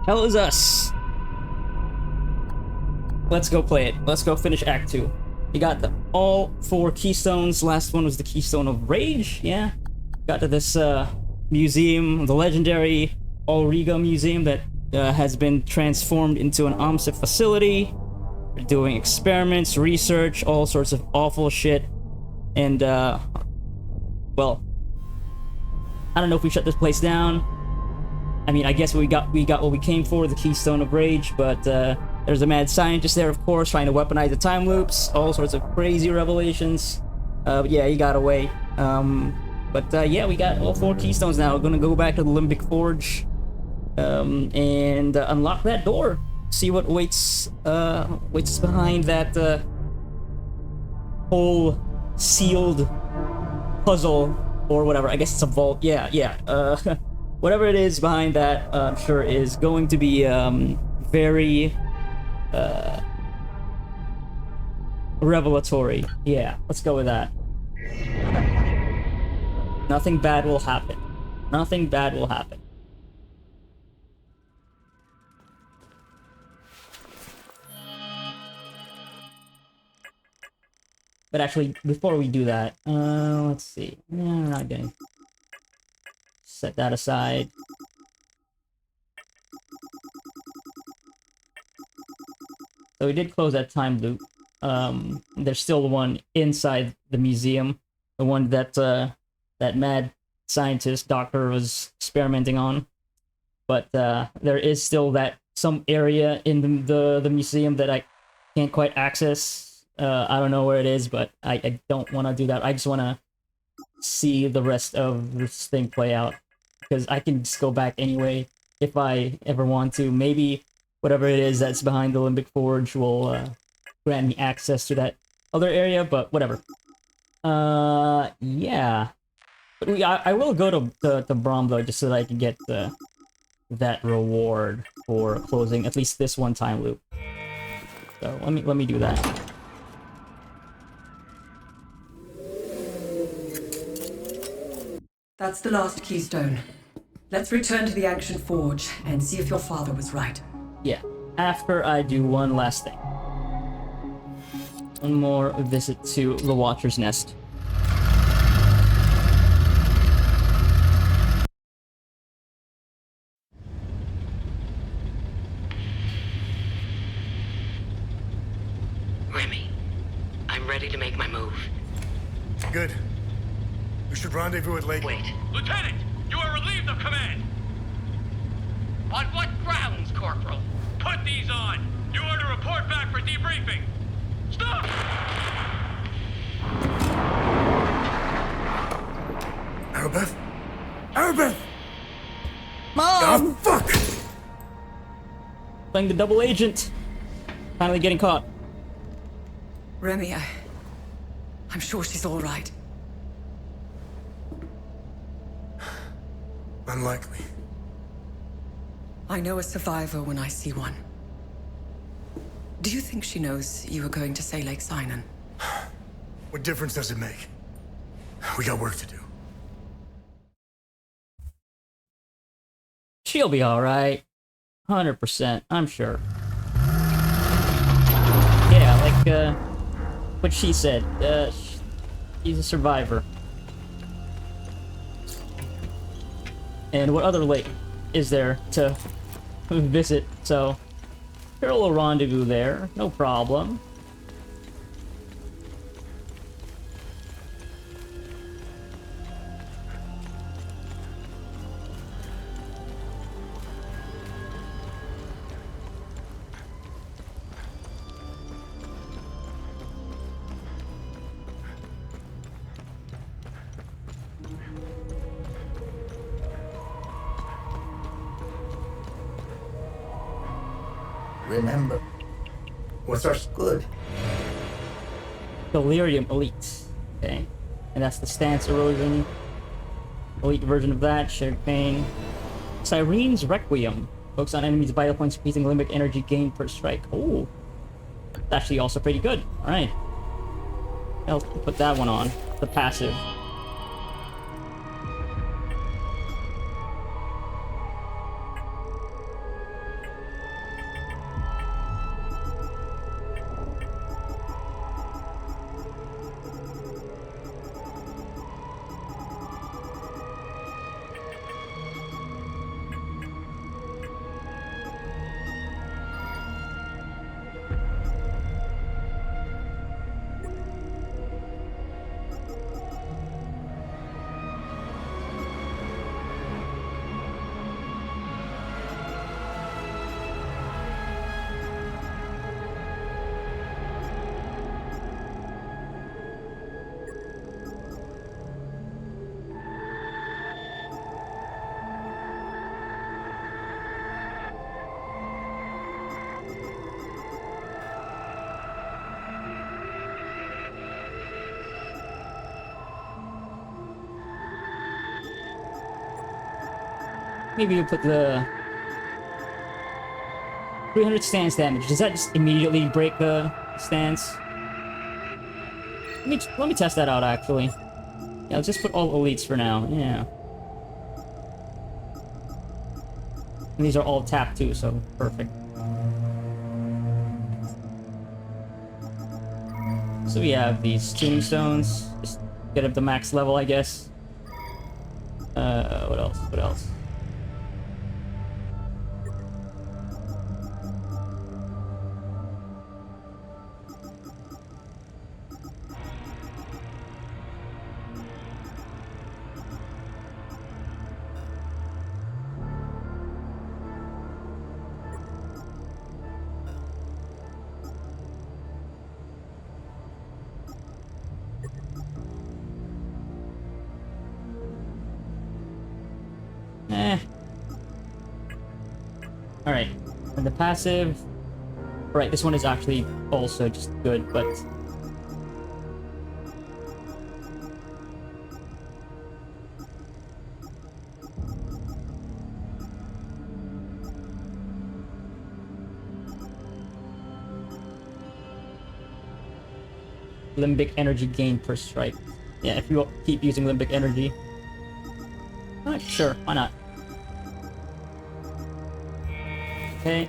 Hell is us. Let's go play it. Let's go finish Act 2. You got all 4 keystones. Last one was the Keystone of Rage. Yeah. Got to this museum, the legendary Ulriga Museum that has been transformed into an OMSIP facility. We're doing experiments, research, all sorts of awful shit. And, well, I don't know if we shut this place down. I mean, I guess we got what we came for, the Keystone of Rage, but there's a mad scientist there, of course, trying to weaponize the time loops, all sorts of crazy revelations. But yeah, he got away. Yeah, we got all 4 keystones now. We're gonna go back to the Limbic Forge and unlock that door. See what waits behind that whole sealed puzzle or whatever. I guess it's a vault. Yeah. Whatever it is behind that, I'm sure is going to be very revelatory. Yeah, let's go with that. Nothing bad will happen. Nothing bad will happen. But actually, before we do that, let's see. No, we're not gonna set that aside. So we did close that time loop. There's still one inside the museum, the one that that mad scientist doctor was experimenting on. But there is still some area in the museum that I can't quite access. I don't know where it is, but I don't want to do that. I just want to see the rest of this thing play out, because I can just go back anyway if I ever want to. Maybe whatever it is that's behind the Limbic Forge will grant me access to that other area, but whatever. Yeah. But I will go to Brom though, just so that I can get that reward for closing at least this one time loop. So let me do that. That's the last keystone. Let's return to the ancient forge and see if your father was right. Yeah, after I do one last thing. One more visit to the Watcher's Nest. Remy, I'm ready to make my move. Good. We should rendezvous at Lake. Wait. Lieutenant, you are relieved of command. On what grounds, Corporal? Put these on. You are to report back for debriefing. Stop! Arabeth? Arabeth! Mom! Oh, fuck! Playing the double agent. Finally getting caught. Remy, I'm sure she's all right. Unlikely. I know a survivor when I see one. Do you think she knows you were going to say Lake Sinan? What difference does it make? We got work to do. She'll be alright. 100%, I'm sure. Yeah, like, what she said. She's a survivor. And what other lake is there to visit? So, sure, a little rendezvous there, no problem. Remember, What's our... good. Delirium Elite. Okay. And that's the stance erosion. Elite version of that. Shared pain. Sirene's Requiem. Focus on enemies' vital points, increasing limbic energy gain per strike. Oh. That's actually also pretty good. Alright. I'll put that one on. The passive. Maybe you put the 300 stance damage. Does that just immediately break the stance? Let me test that out, actually. Yeah, let's just put all elites for now. Yeah. And these are all tapped too, so perfect. So we have these tombstones. Just get up to max level, I guess. What else? What else? Alright, and the passive... Right, this one is actually also just good, but... Limbic energy gain per strike. Yeah, if you keep using limbic energy. Alright, sure, why not? Okay.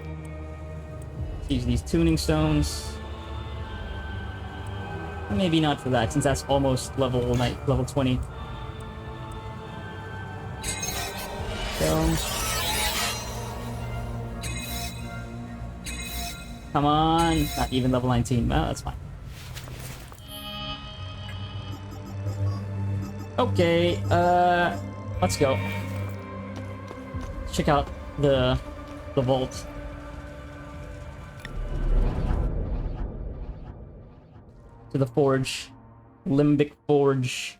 Let's use these tuning stones. Maybe not for that, since that's almost level 20. So. Come on, not even level 19. Well, that's fine. Okay, let's go. Check out the vault. To the forge. Limbic Forge.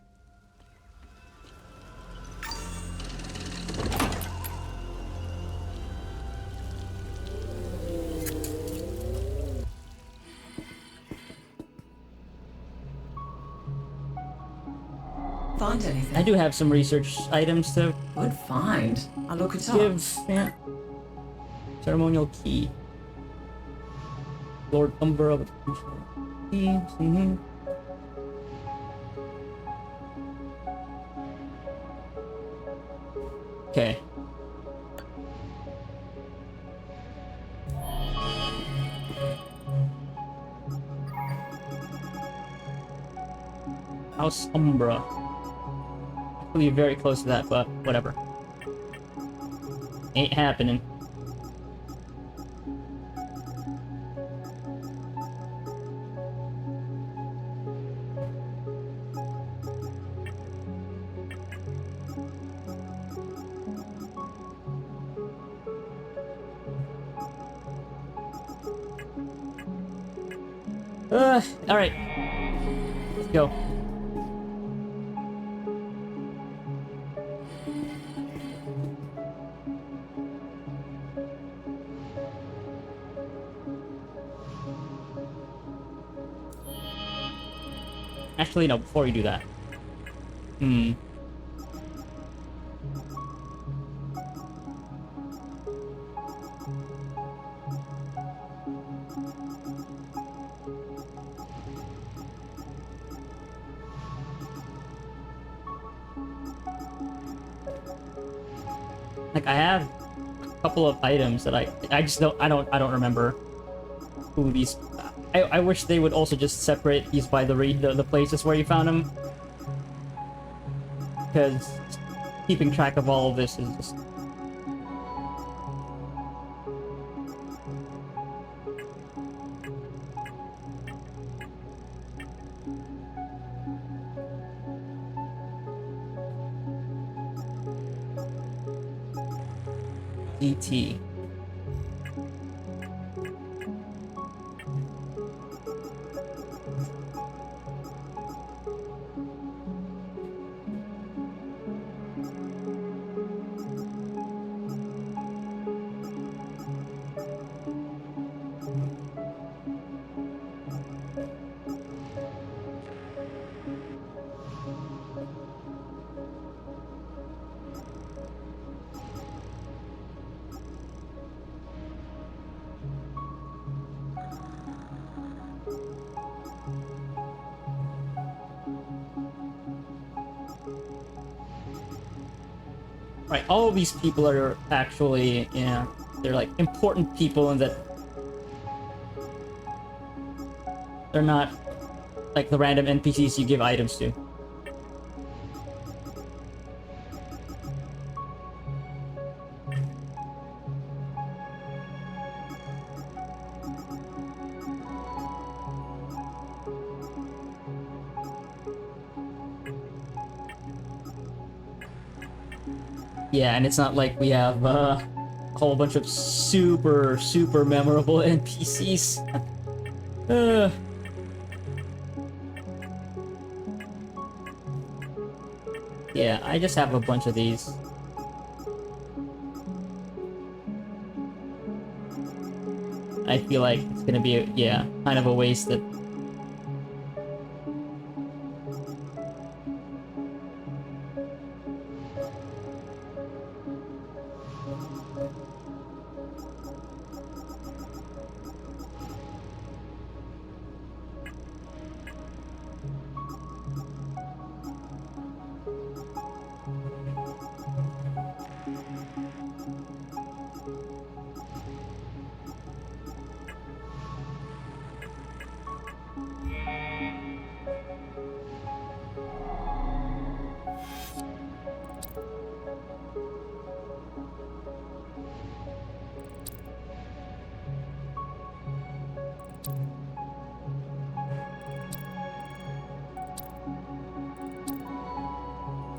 Find anything? I do have some research items to Good find. I'll look it up. give. Yeah. Ceremonial key. Lord Umbra with key. Okay. House Umbra. Actually very close to that, but whatever. Ain't happening. Alright. Let's go. Actually, no, before you do that. Like, I have a couple of items that I just don't remember who these. I wish they would also just separate these by the places where you found them, because keeping track of all of this is just. DT. Right, all of these people are actually, they're like important people in that they're not like the random NPCs you give items to. Yeah, and it's not like we have a whole bunch of super memorable NPCs. Yeah, I just have a bunch of these. I feel like it's gonna be, kind of a wasted.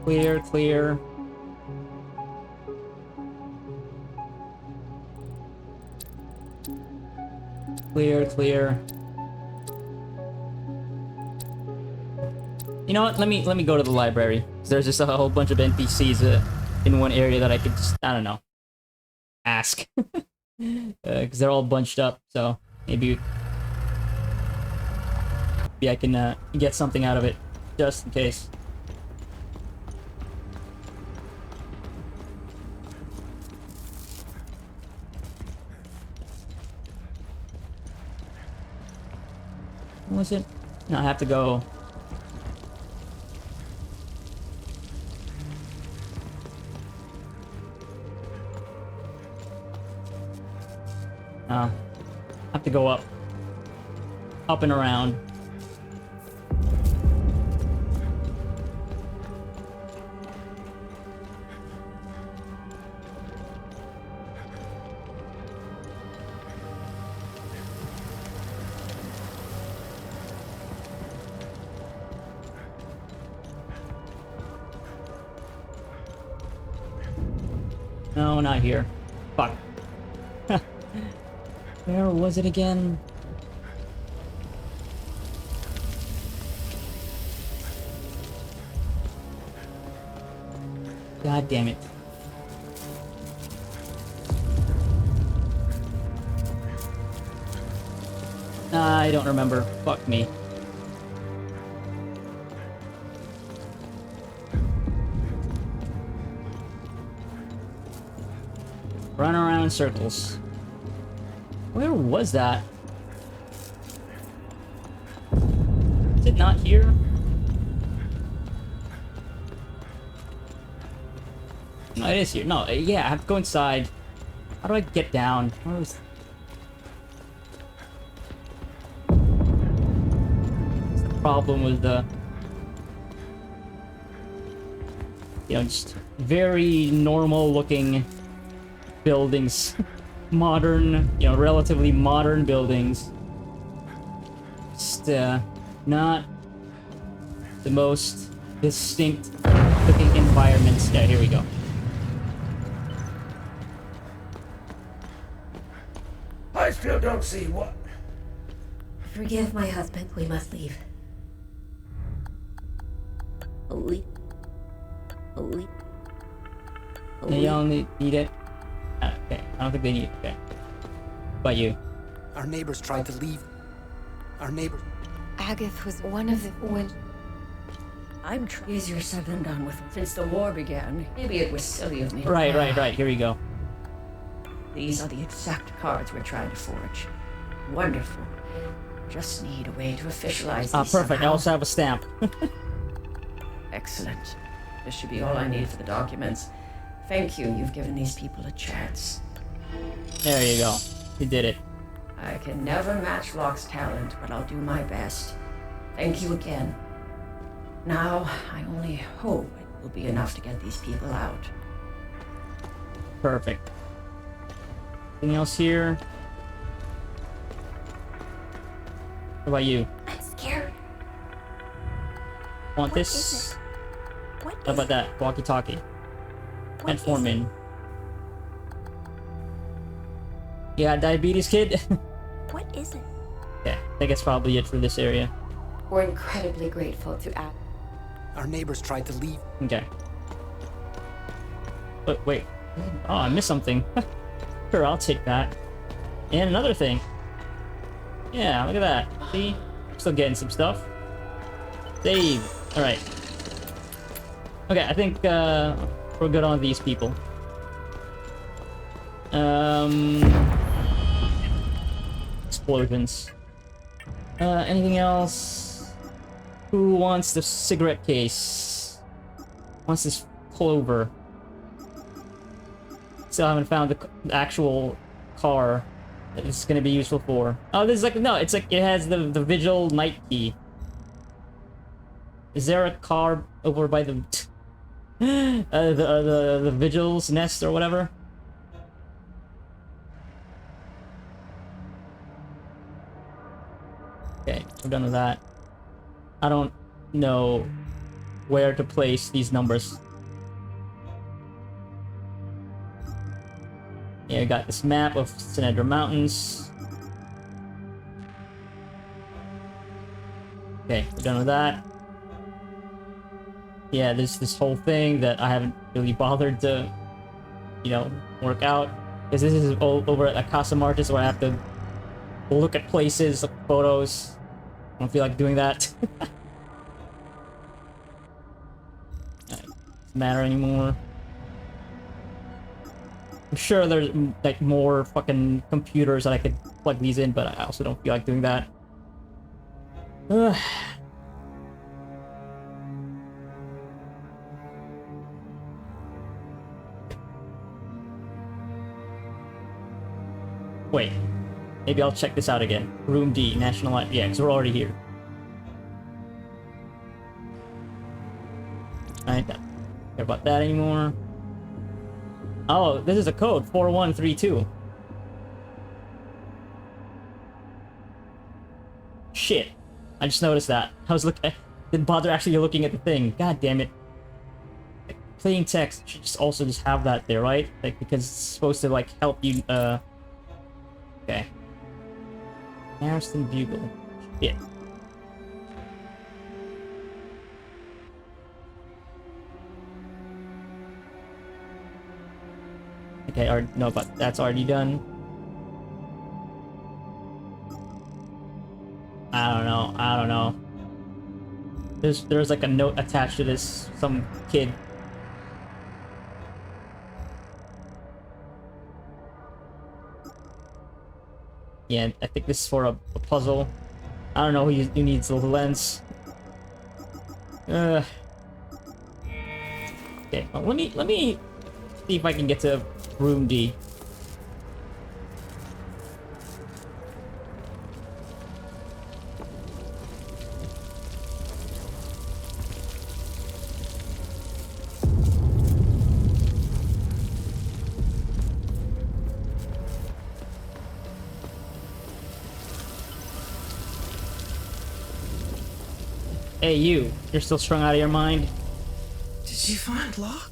Clear, clear. Clear, clear. You know what? Let me go to the library. There's just a whole bunch of NPCs in one area that I could just, I don't know, ask. Because they're all bunched up, so maybe I can get something out of it, just in case. What was it? No, I have to go. I have to go up and around. No, not here. Fuck. Where was it again? God damn it. I don't remember. Fuck me. Run around in circles. Where was that? Is it not here? No, it is here. No, yeah, I have to go inside. How do I get down? Where was... What's the problem with the... just very normal looking buildings. Modern, relatively modern buildings. Just, not the most distinct looking environments. Yeah, here we go. I still don't see what. Forgive my husband, we must leave. Holy. They only need it. Okay, I don't think they need it. Okay. But you. Our neighbors tried to leave. Our neighbors. Agath was one of the... When... I'm easier said than done with it. Since the war began, maybe it was silly of me. Right. Here we go. These are the exact cards we're trying to forge. Wonderful. Just need a way to officialize these Perfect. I somehow. also have a stamp. Excellent. This should be all I need for the documents. Thank you. You've given these people a chance. There you go. You did it. I can never match Locke's talent, but I'll do my best. Thank you again. Now, I only hope it will be enough to get these people out. Perfect. Anything else here? What about you? I'm scared. Want What this? is it? What How is about that? Walkie-talkie. What is Metformin. Yeah, diabetes, kid? What is it? Okay, I think that's probably it for this area. We're incredibly grateful to Al. Our neighbors tried to leave. Okay. But wait. Oh, I missed something. Sure, I'll take that. And another thing. Yeah, look at that. See? Still getting some stuff. Save. Alright. Okay, I think we're good on these people. Explosions. Anything else? Who wants the cigarette case? Wants this clover? Still haven't found the actual car that it's gonna be useful for. Oh, this is like, no, it's like, it has the Vigil night key. Is there a car over by the the Vigil's nest or whatever? Okay, we're done with that. I don't know where to place these numbers. Yeah, we got this map of Sinedra Mountains. Okay, we're done with that. Yeah, there's this whole thing that I haven't really bothered to, you know, work out. Because this is all over at Casa Martis where I have to look at places, look at photos. I don't feel like doing that. Doesn't matter anymore. I'm sure there's like more fucking computers that I could plug these in, but I also don't feel like doing that. Ugh. Wait, maybe I'll check this out again. Room D, National Light. Yeah, because we're already here. I don't care about that anymore. Oh, this is a code, 4132. Shit. I just noticed that. I didn't bother actually looking at the thing. God damn it. Like, plain text should just also just have that there, right? Like, because it's supposed to, like, help you, Okay. Harrison Bugle. Shit. Okay, no, but that's already done. I don't know. There's like a note attached to this, some kid. Yeah, I think this is for a puzzle. I don't know who needs the lens. Okay, well, let me see if I can get to room D. Hey, you're still strung out of your mind? Did you find Locke?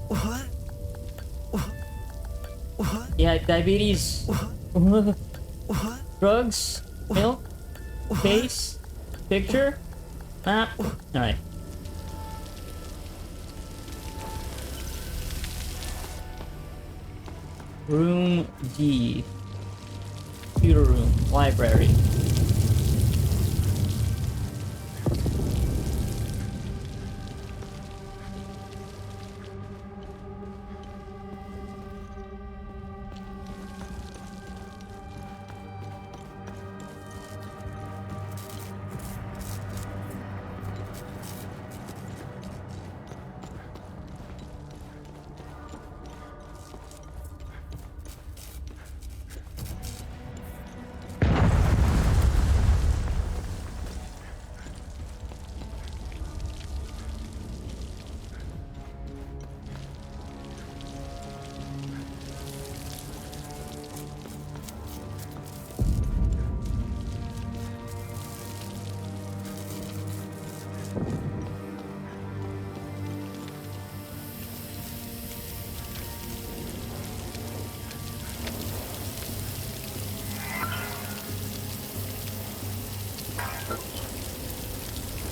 What? What? Yeah, diabetes. What? Drugs? Milk? Case? Picture? Map? Alright. Room D. Computer room. Library.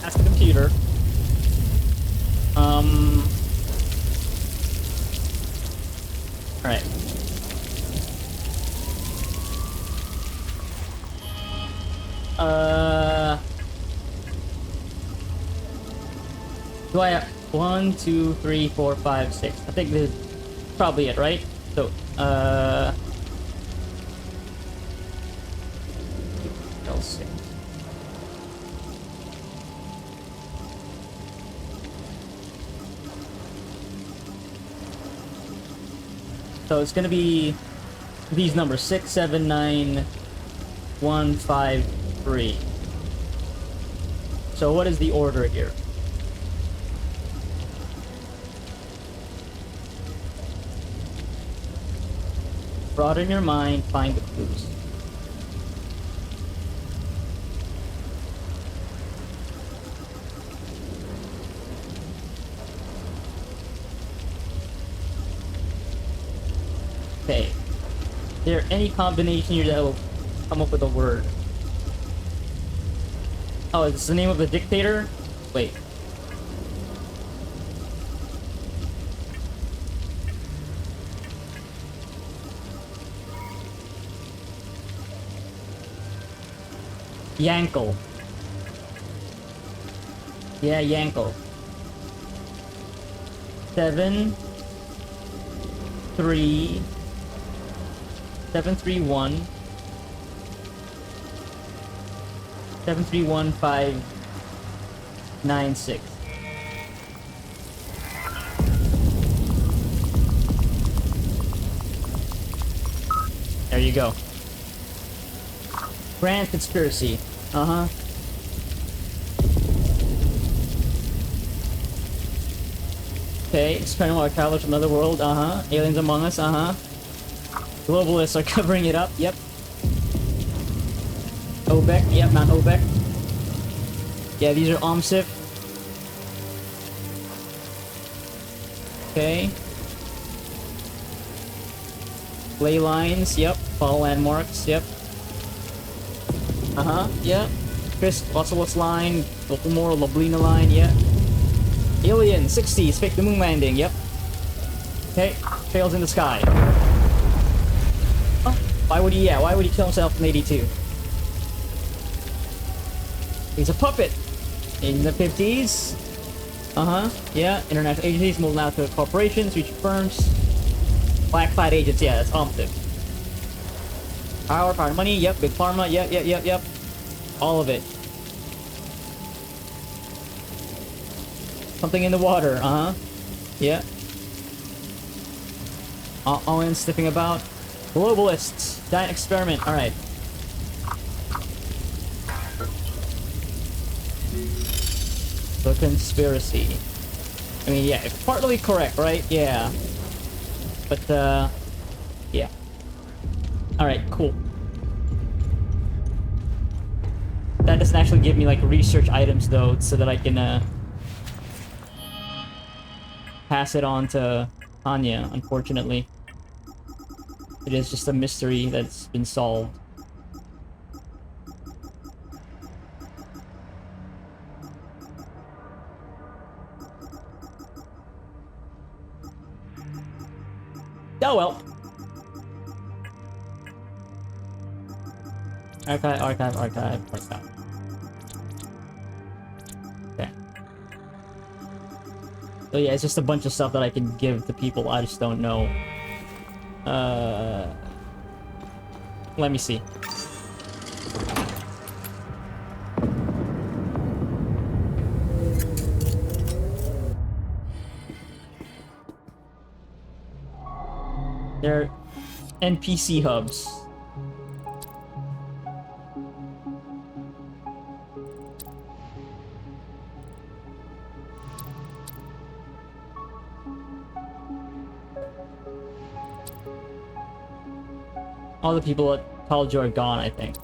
That's the computer. Alright. Do I have 1, 2, 3, 4, 5, 6? I think this is probably it, right? So, L6. So it's gonna be these numbers 6, 7, 9, 1, 5, 3. So what is the order here? Broaden your mind, find the clues. Okay. Is there any combination here that will come up with a word? Oh, is this the name of the dictator? Wait. Yankel. Yeah, Yankel. 7, 3, 7, 3, 1. 7, 3, 1, 5, 9, 6. There you go. Grand conspiracy. Uh-huh. Okay, experimental archaeologists from another world. Uh-huh. Aliens among us. Uh-huh. Globalists are covering it up. Yep. Obek. Yep, Mount Obek. Yeah, these are Omsif. Okay. Ley lines. Yep. Fall landmarks. Yep. Uh-huh, yeah. Chris Bosselus line, Baltimore, Loblina line, yeah. Alien, 60s, fake the moon landing, yep. Okay, trails in the sky. Oh, why would he kill himself in 82? He's a puppet. In the 50s. Uh-huh, yeah. International agencies, multinational corporations, research firms. Black Flag agents, yeah, that's Omsif. Power, money, yep, big pharma, yep. All of it. Something in the water, uh-huh. Yeah. Owen sniffing about. Globalists. Giant experiment, alright. The conspiracy. I mean, yeah, it's partly correct, right? Yeah. But, yeah. Alright, cool. That doesn't actually give me, like, research items, though, so that I can, pass it on to Anya, unfortunately. It is just a mystery that's been solved. Oh well. Archive. Okay. So yeah, it's just a bunch of stuff that I can give to people, I just don't know. Let me see. They're NPC hubs. All the people at Taljo are gone, I think.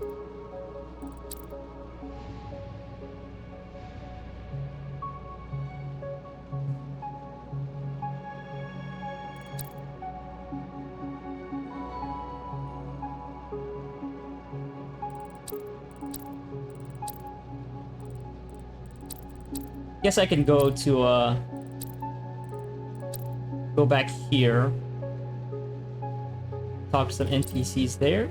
Guess I can go to, go back here. Talk to some NPCs there.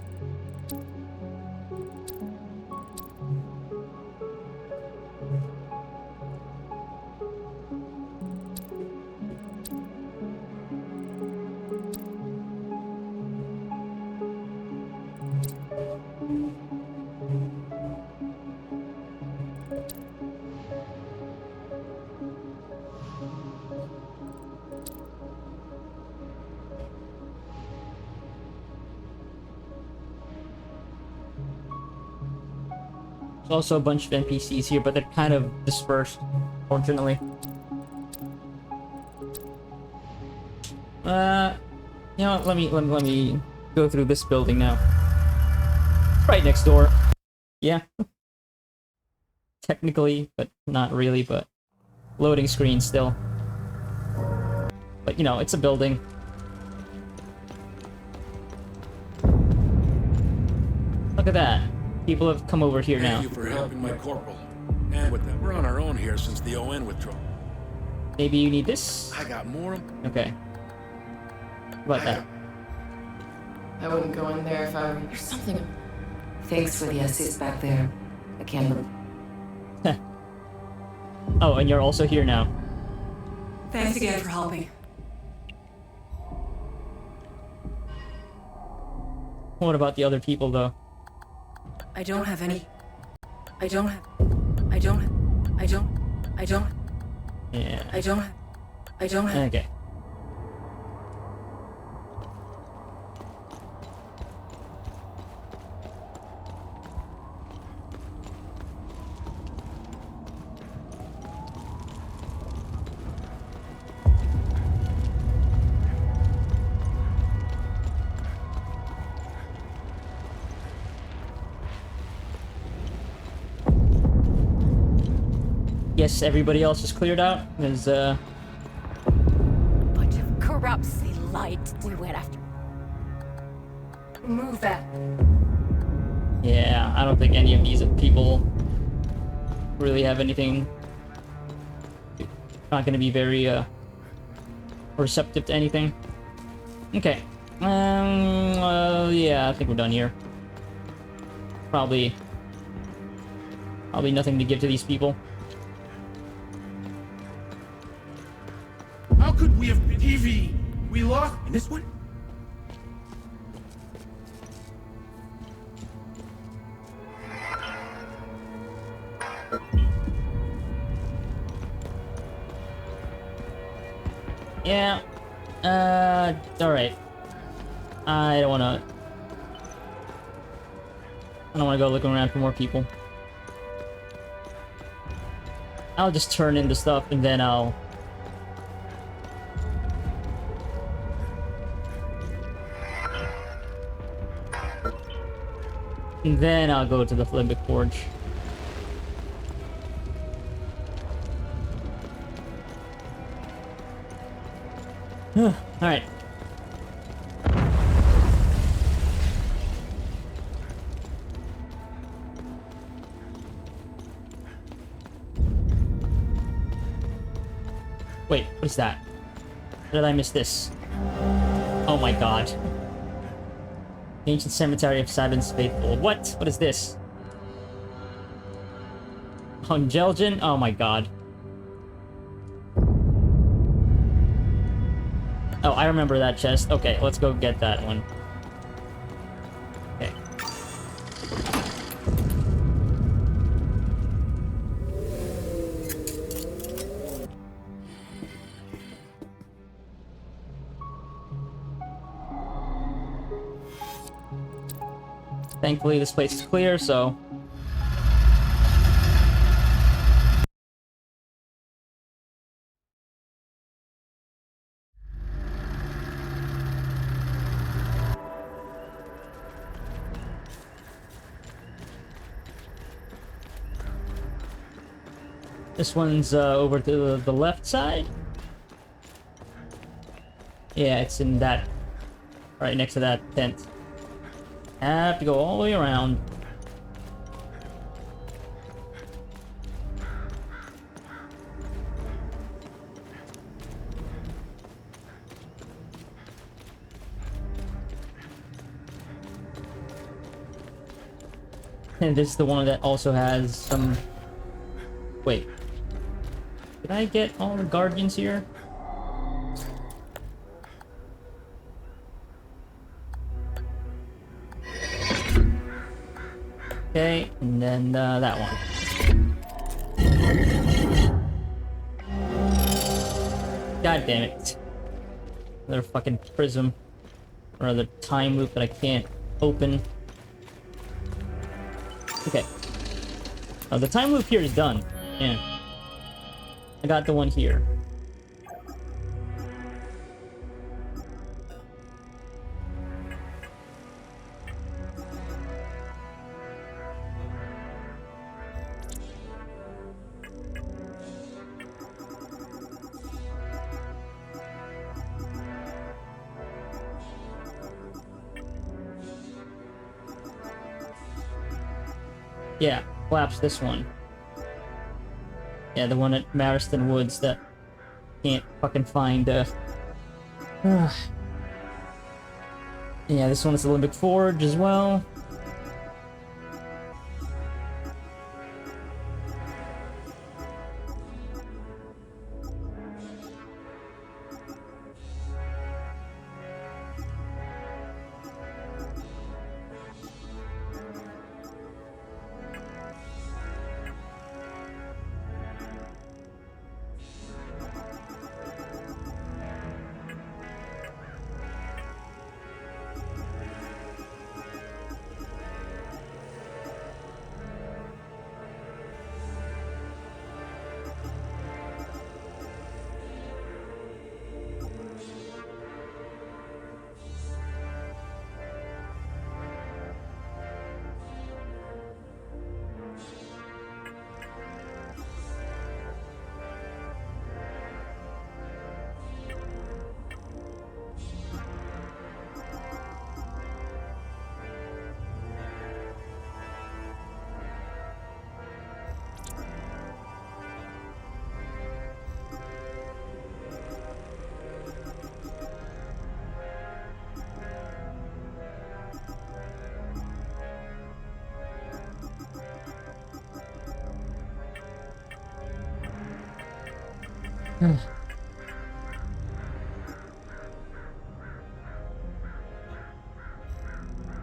There's also a bunch of NPCs here, but they're kind of dispersed, fortunately. You know what, let me go through this building now. Right next door. Yeah. Technically, but not really, but loading screen still. But you know, it's a building. Look at that. People have come over here now. Thank you for helping my corporal. And with that, we're on our own here since the ON withdrawal. Maybe you need this? I got more. Okay. What about that? I wouldn't go in there if I were... There's something... Thanks for the assist back there. I can't believe. Oh, and you're also here now. Thanks again for helping. What about the other people, though? I don't have any. I don't have. Yeah. I don't have. Okay. Yes, everybody else is cleared out. There's Bunch of corrupts they lied we went after. Move it. yeah, I don't think any of these people really have anything. Not gonna be very receptive to anything. Okay. Yeah, I think we're done here. Probably nothing to give to these people. How could we have been TV? We lost in this one? Yeah. Alright. I don't wanna go looking around for more people. I'll just turn in the stuff and then I'll... And then I'll go to the Limbic Forge. Alright. Wait, what is that? How did I miss this? Oh my god. Ancient Cemetery of Sabin's Faithful. What? What is this? Honjelgen? Oh my god. Oh, I remember that chest. Okay, let's go get that one. Okay. Thankfully, this place is clear, so... This one's over to the left side. Yeah, it's in that... right next to that tent. Have to go all the way around. And this is the one that also has some... Wait. Did I get all the guardians here? Okay, and then that one. God damn it. Another fucking prism. Or another time loop that I can't open. Okay. Oh, the time loop here is done. Yeah. I got the one here. Yeah, collapse this one. Yeah, the one at Mariston Woods that can't fucking find, Yeah, this one is the Limbic Forge as well.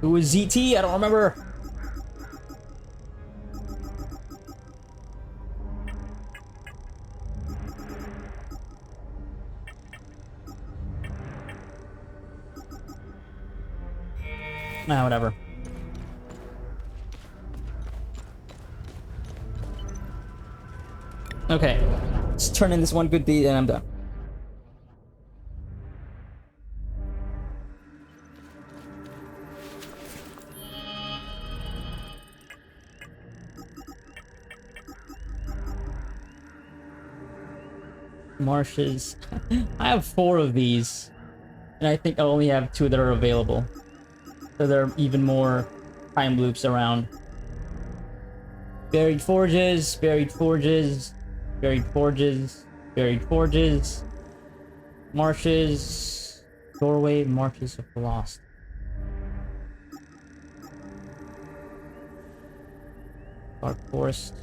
Who was ZT? I don't remember. Nah, whatever. Okay, let's turn in this one good deed and I'm done. Marshes. I have 4 of these, and I think I only have 2 that are available. So there are even more time loops around. Buried forges, buried forges, buried forges, buried forges, marshes, doorway, marshes of the lost. Dark forest.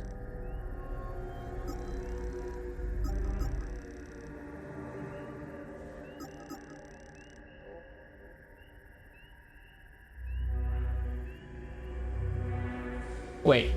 Wait.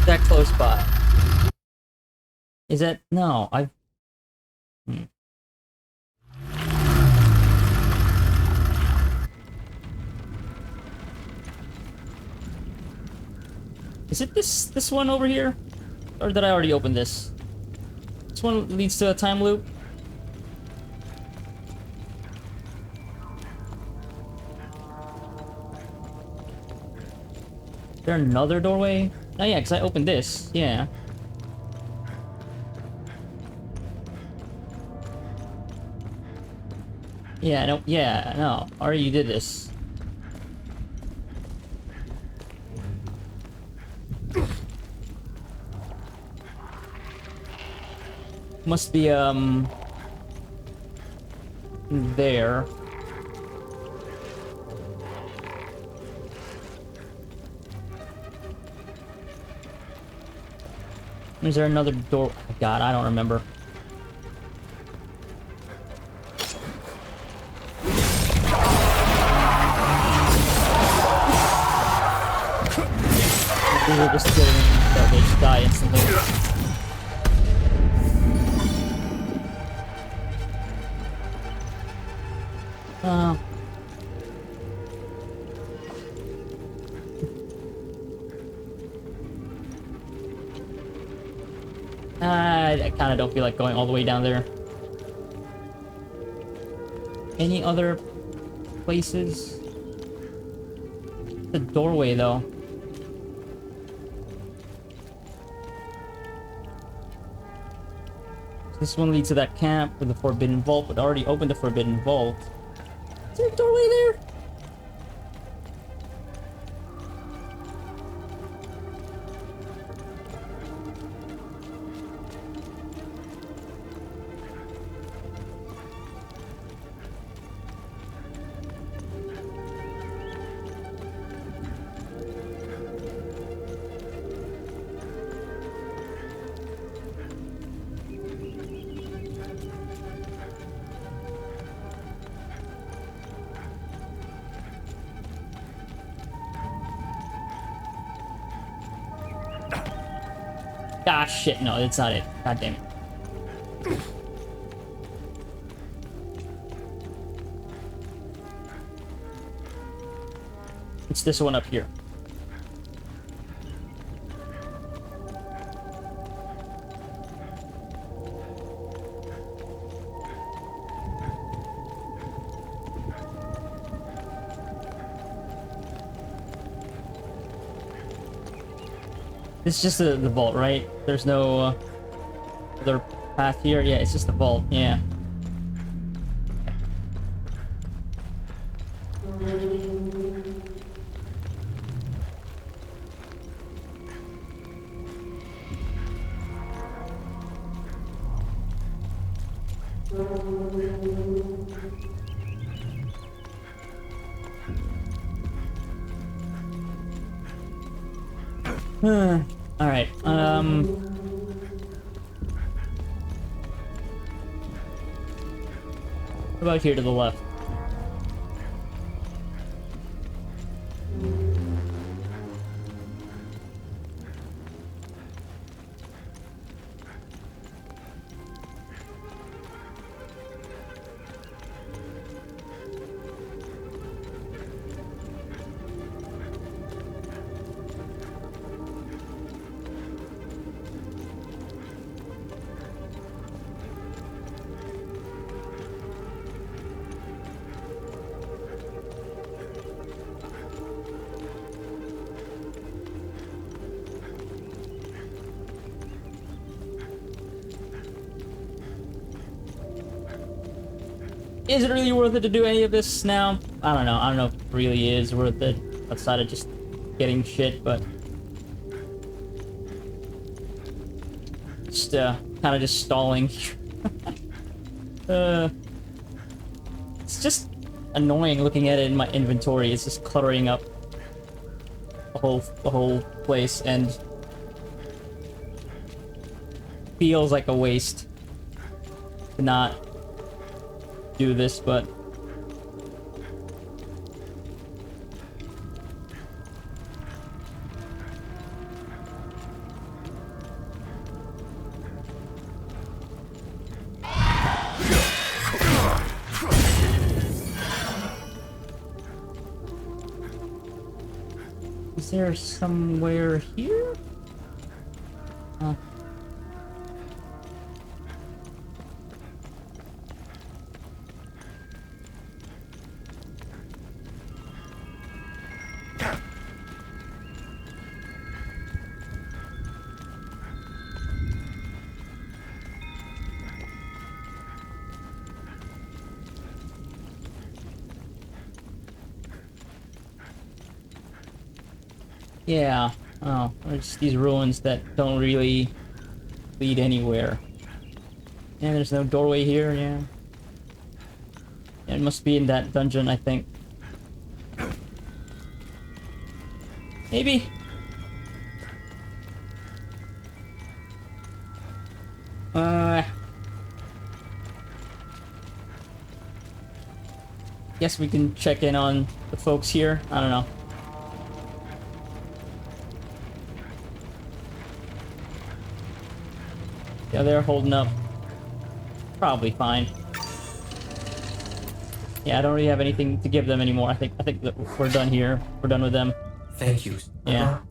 That close by. Is that no? I've. Is it this one over here? Or did I already open this? This one leads to a time loop. Is there another doorway? Oh yeah, because I opened this. Yeah. Yeah, no, I already did this. Must be, there. Is there another door? Oh, God, I don't remember. These are just killing them, so they just die instantly. I kind of don't feel like going all the way down there. Any other places? The doorway, though. This one leads to that camp with the Forbidden Vault, but already opened the Forbidden Vault. Is there a doorway there? Ah, shit, no, that's not it. God damn it. It's this one up here. It's just the vault, right? There's no other path here. Yeah, it's just the vault. Yeah. All right. What about here to the left? Is it really worth it to do any of this now? I don't know. I don't know if it really is worth it outside of just getting shit, but just kind of just stalling. It's just annoying looking at it in my inventory. It's just cluttering up the whole place and feels like a waste to not do this, but is there somewhere here? Yeah. Oh, there's these ruins that don't really lead anywhere. Yeah, there's no doorway here, yeah. Yeah, it must be in that dungeon, I think. Maybe. Guess we can check in on the folks here. I don't know. Yeah, they're holding up. Probably fine. Yeah, I don't really have anything to give them anymore. I think that we're done here. We're done with them. Thank you. Yeah.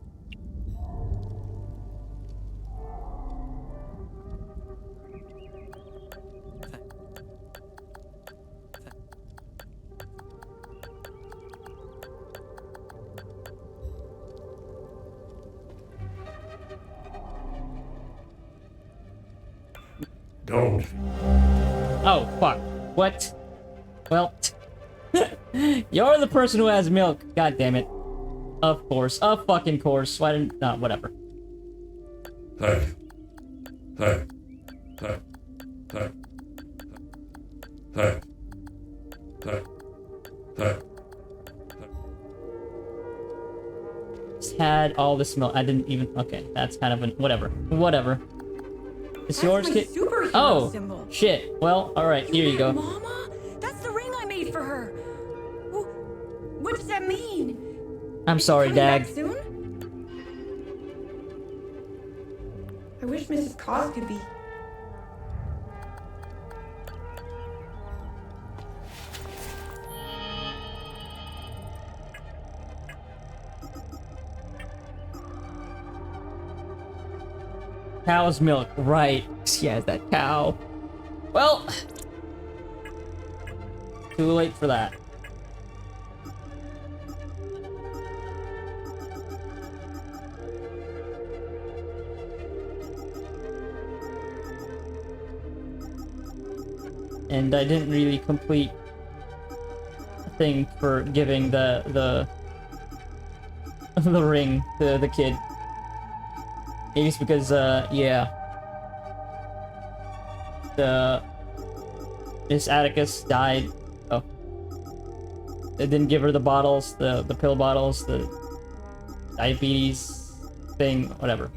Don't. Oh, fuck. What? Well, you're the person who has milk. God damn it. Of course. Of fucking course. Why didn't... No, whatever. Hey. Hey. Hey. Hey. Hey. Hey. Hey. Just had all this milk. I didn't even... Okay, that's kind of an... Whatever. Whatever. It's yours, kid? Oh, symbol. shit. Well, alright, here you go. Mama? That's the ring I made for her. What does that mean? I'm sorry, Coming back Dag. soon? I wish Mrs. Cos could be. Cow's milk, right. She has that cow. Well, too late for that. And I didn't really complete a thing for giving the the ring to the kid. Maybe it's because, yeah. Miss Atticus died. Oh. They didn't give her the bottles, the pill bottles, the diabetes thing, whatever.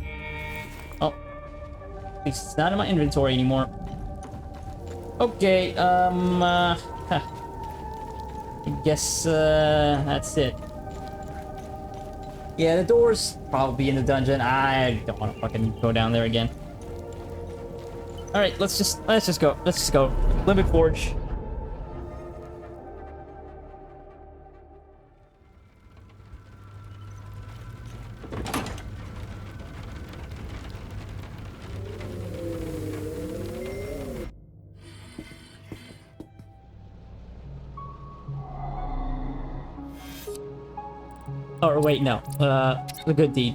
Oh. At least it's not in my inventory anymore. Okay, I guess, that's it. Yeah, the door's probably in the dungeon. I don't want to fucking go down there again. All right, let's just go. Let's just go. Limbic Forge. Or wait, no. The good deed.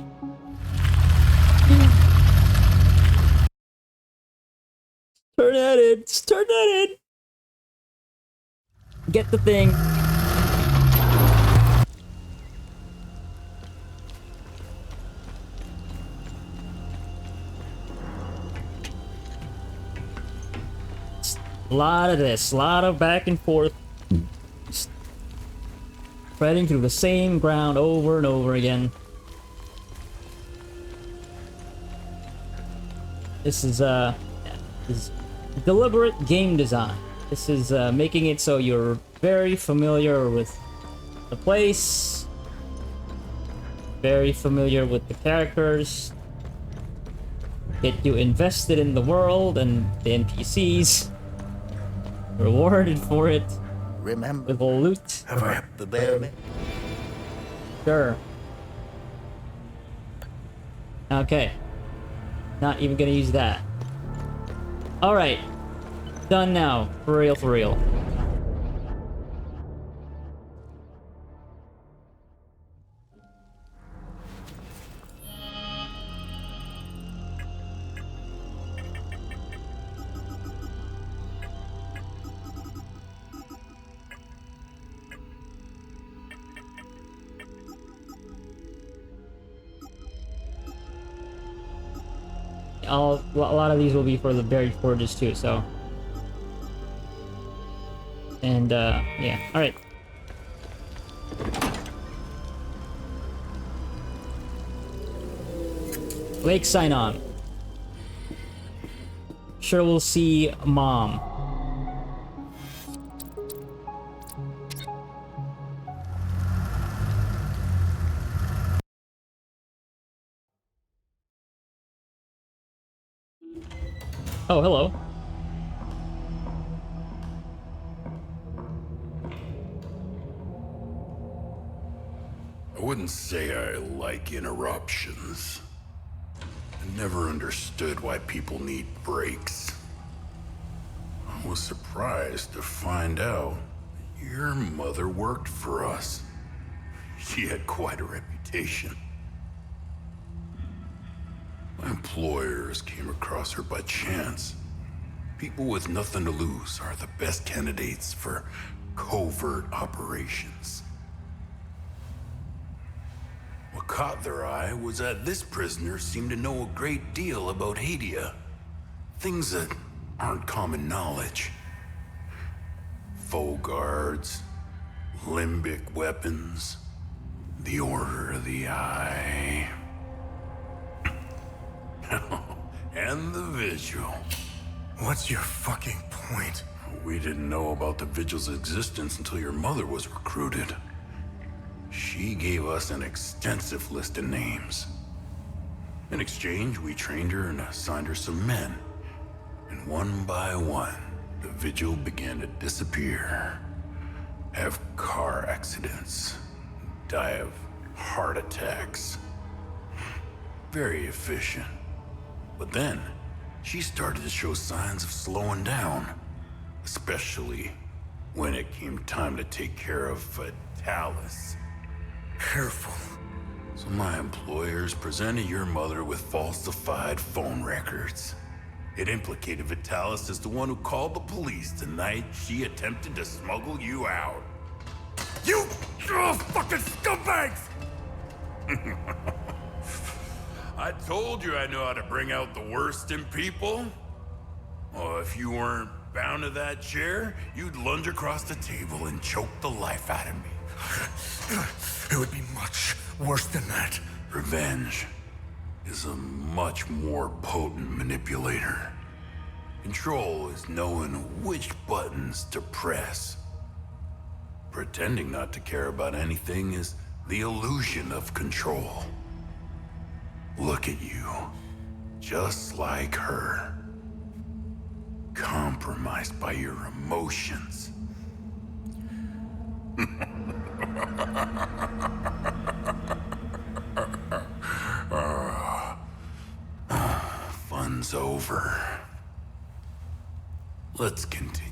Turn at it. Just turn at it. Get the thing. A lot of this. A lot of back and forth. Treading through the same ground over and over again. This is deliberate game design. This is making it so you're very familiar with the place, very familiar with the characters, get you invested in the world and the NPCs, rewarded for it. Remember with loot. Have I the bear? Sure. Okay. Not even gonna use that. Alright. Done now. For real, for real. a lot of these will be for the buried forges too, so. And, yeah, alright. Lake Sinon. Sure we'll see Mom. Oh, hello. I wouldn't say I like interruptions. I never understood why people need breaks. I was surprised to find out your mother worked for us. She had quite a reputation. My employers came across her by chance. People with nothing to lose are the best candidates for covert operations. What caught their eye was that this prisoner seemed to know a great deal about Hadia. Things that aren't common knowledge. Faux guards, limbic weapons, the Order of the Eye. And the Vigil. What's your fucking point? We didn't know about the Vigil's existence until your mother was recruited. She gave us an extensive list of names. In exchange, we trained her and assigned her some men. And one by one, the Vigil began to disappear. Have car accidents. Die of heart attacks. Very efficient. But then, she started to show signs of slowing down. Especially when it came time to take care of Vitalis. Careful. So my employers presented your mother with falsified phone records. It implicated Vitalis as the one who called the police the night she attempted to smuggle you out. You fucking scumbags! I told you I know how to bring out the worst in people. Oh, if you weren't bound to that chair, you'd lunge across the table and choke the life out of me. It would be much worse than that. Revenge is a much more potent manipulator. Control is knowing which buttons to press. Pretending not to care about anything is the illusion of control. Look at you, just like her. Compromised by your emotions. Fun's over. Let's continue.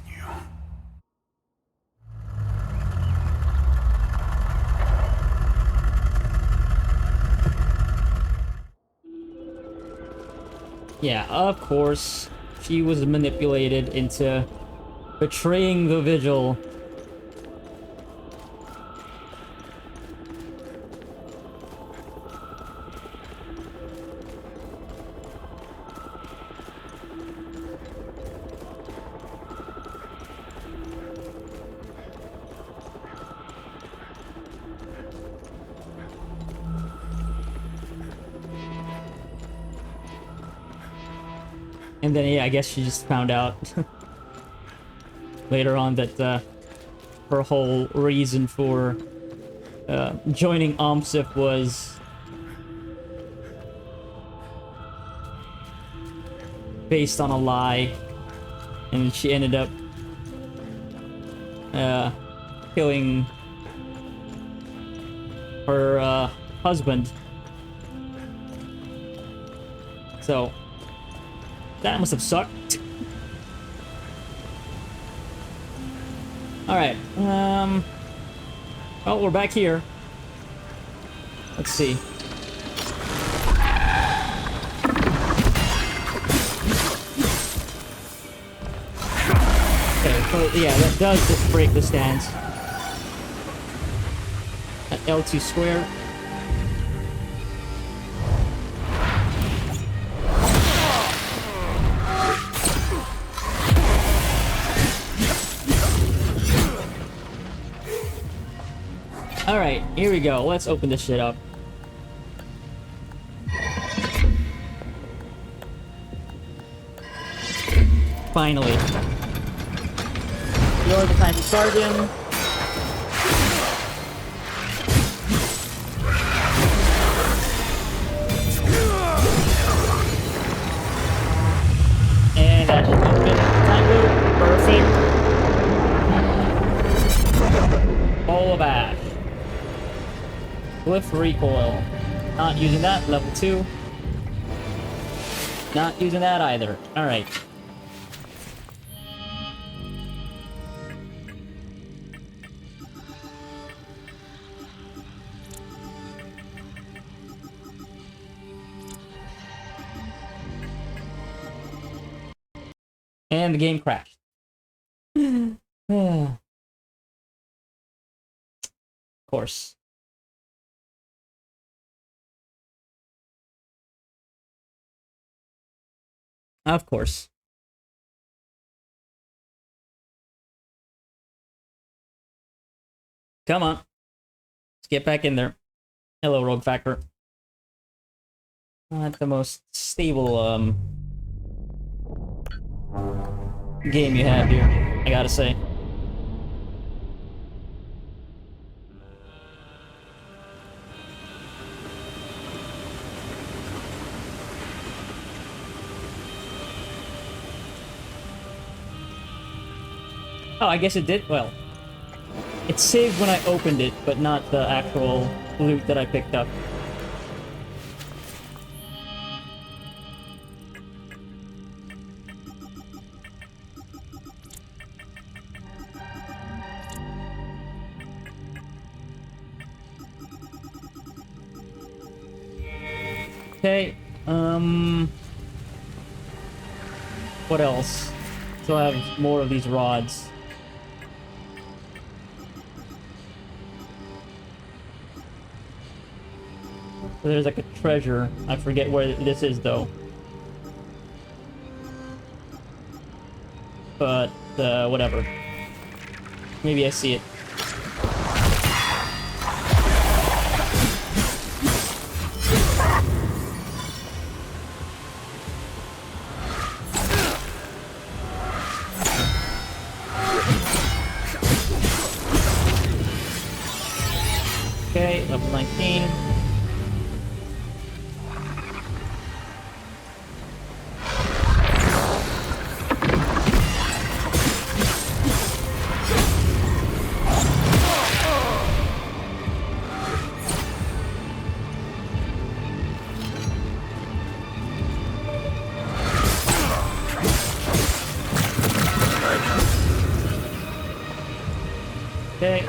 Yeah, of course. She was manipulated into betraying the Vigil. And then, yeah, I guess she just found out later on that her whole reason for joining OMSIF was based on a lie, and she ended up killing her husband. So that must have sucked. Alright, well, we're back here. Let's see. Okay, so yeah, that does just break the stance. At L2 square. Alright, here we go. Let's open this shit up. Finally. You're the tiny guardian. And that should open. Time loop. Perfect. Ball of ash. Glyph recoil. Not using that. Level 2. Not using that either. Alright. And the game crashed. Of course. Of course. Come on. Let's get back in there. Hello, Rogue Factor. Not the most stable, game you have here, I gotta say. Oh, I guess it did. Well, it saved when I opened it, but not the actual loot that I picked up. Okay, what else? So I have more of these rods. So there's like a treasure. I forget where this is though. But, whatever. Maybe I see it. Okay, level 19. Okay.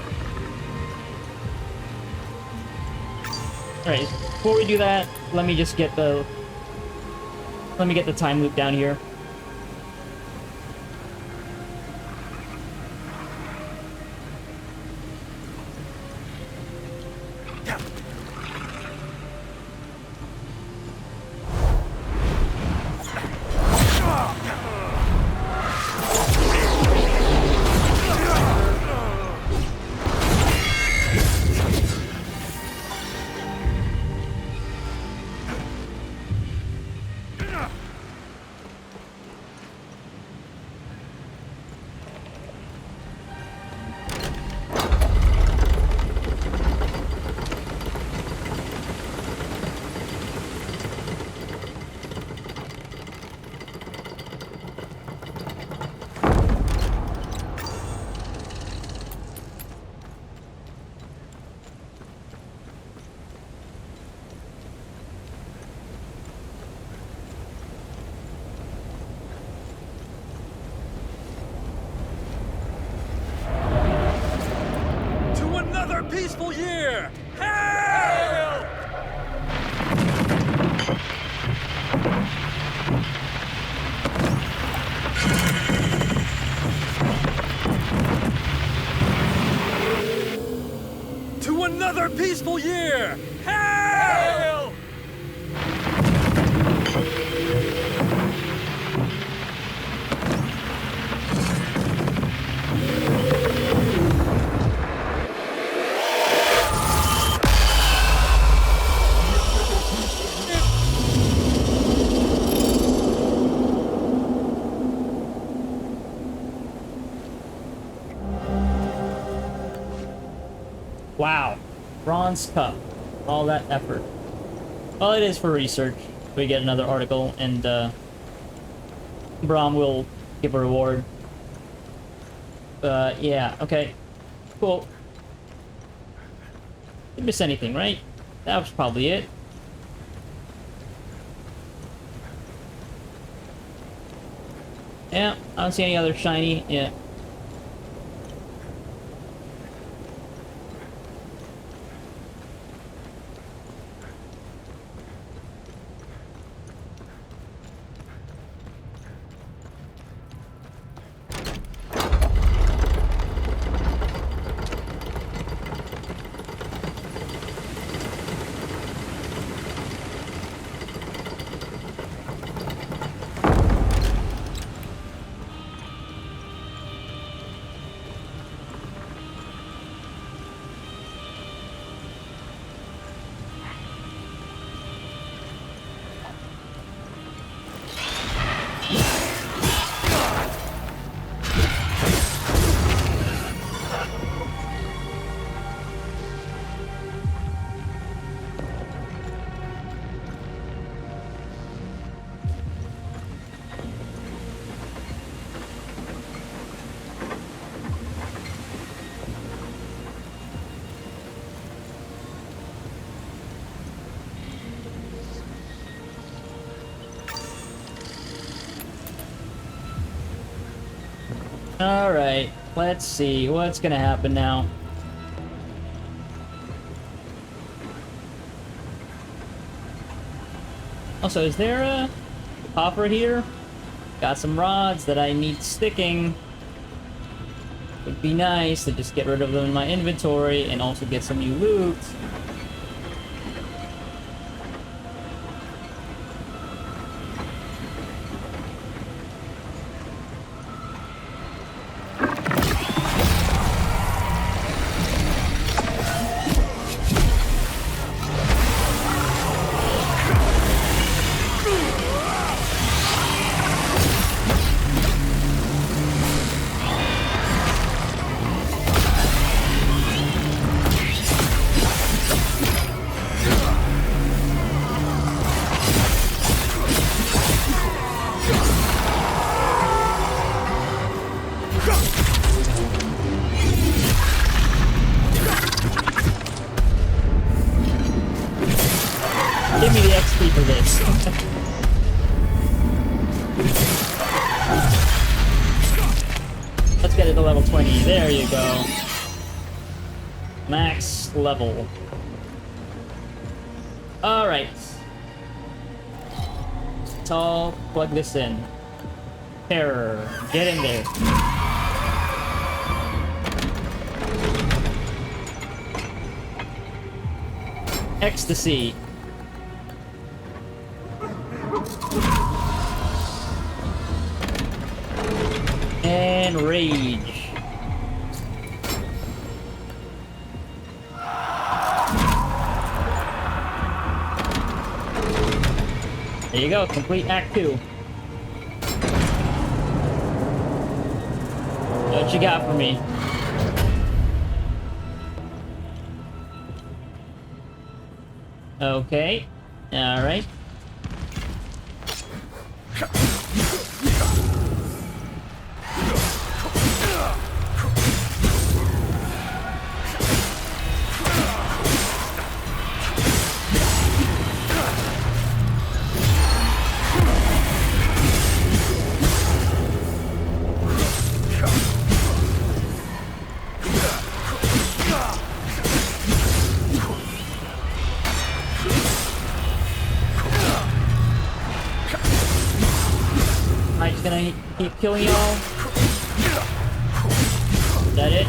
Alright, before we do that, let me just get the... Let me get the time loop down here. Peaceful year! Hail! To another peaceful year! Hail! Bronze Cup. All that effort. Well, it is for research. We get another article, and Brom will give a reward. Yeah, okay. Cool. Didn't miss anything, right? That was probably it. Yeah, I don't see any other shiny. Yeah. Alright, let's see. What's gonna happen now? Also, is there a hopper here? Got some rods that I need sticking. Would be nice to just get rid of them in my inventory and also get some new loot. Give me the XP for this. Let's get it to level 20. There you go. Max level. Alright. Let's all plug this in. Terror. Get in there. Ecstasy. And rage. There you go, complete Act 2. What you got for me? Okay. Alright. Am I just gonna keep killing y'all? Is that it?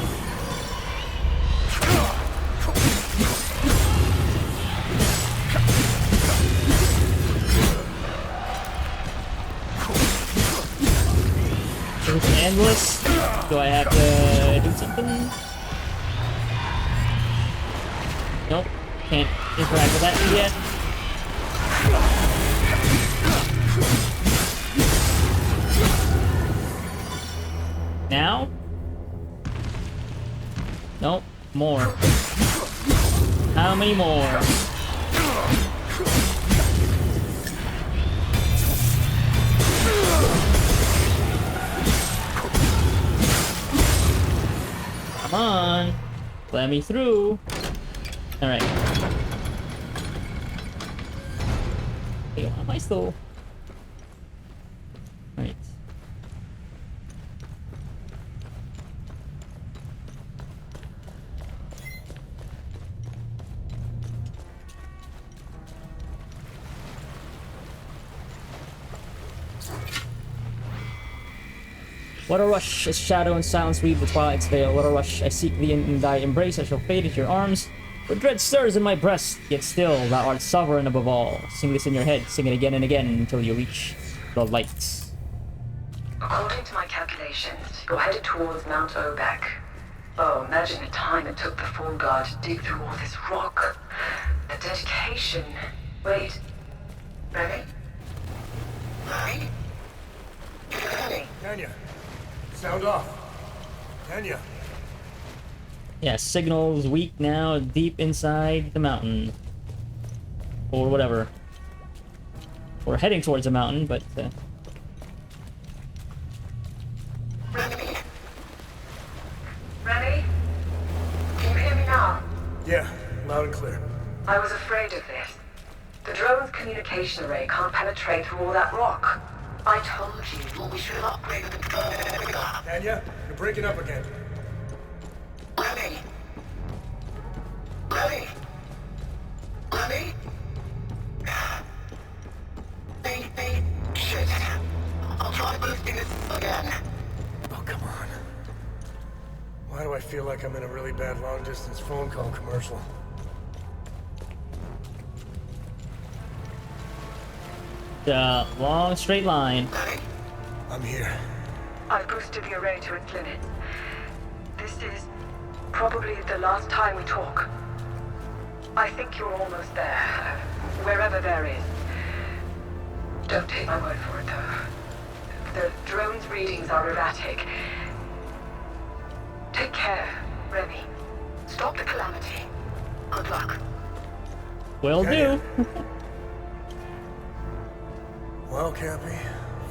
Is it endless? Do I have to do something? Nope. Can't interact with that yet. Now? Nope. More. How many more? Come on. Let me through. Alright. Hey, why am I still... Alright. What a rush, as shadow and silence weave the twilight's veil. What a rush, I seek thee in thy embrace, I shall fade into your arms. But dread stirs in my breast, yet still thou art sovereign above all. Sing this in your head, sing it again and again until you reach the light. According to my calculations, you're headed towards Mount Obek. Oh, imagine the time it took the Fall Guard to dig through all this rock. The dedication. Wait. Ready? Ready? Tanya, sound off. Tanya. Yeah, signal's weak now, deep inside the mountain. Or whatever. We're heading towards the mountain, but... Ready? Ready? Can you hear me now? Yeah, loud and clear. I was afraid of this. The drone's communication array can't penetrate through all that rock. I told you we should have upgraded the drone. Tanya, you're breaking up again. Ready? Ready? Ready? Shit. I'll try boosting this again. Oh, come on. Why do I feel like I'm in a really bad long-distance phone call commercial? The long straight line. I'm here. I've boosted the array to its limit. This is probably the last time we talk. I think you're almost there. Wherever there is. Don't take my word for it, though. The drone's readings are erratic. Take care, Remy. Stop the calamity. Good luck. Will do. Well, Cappy,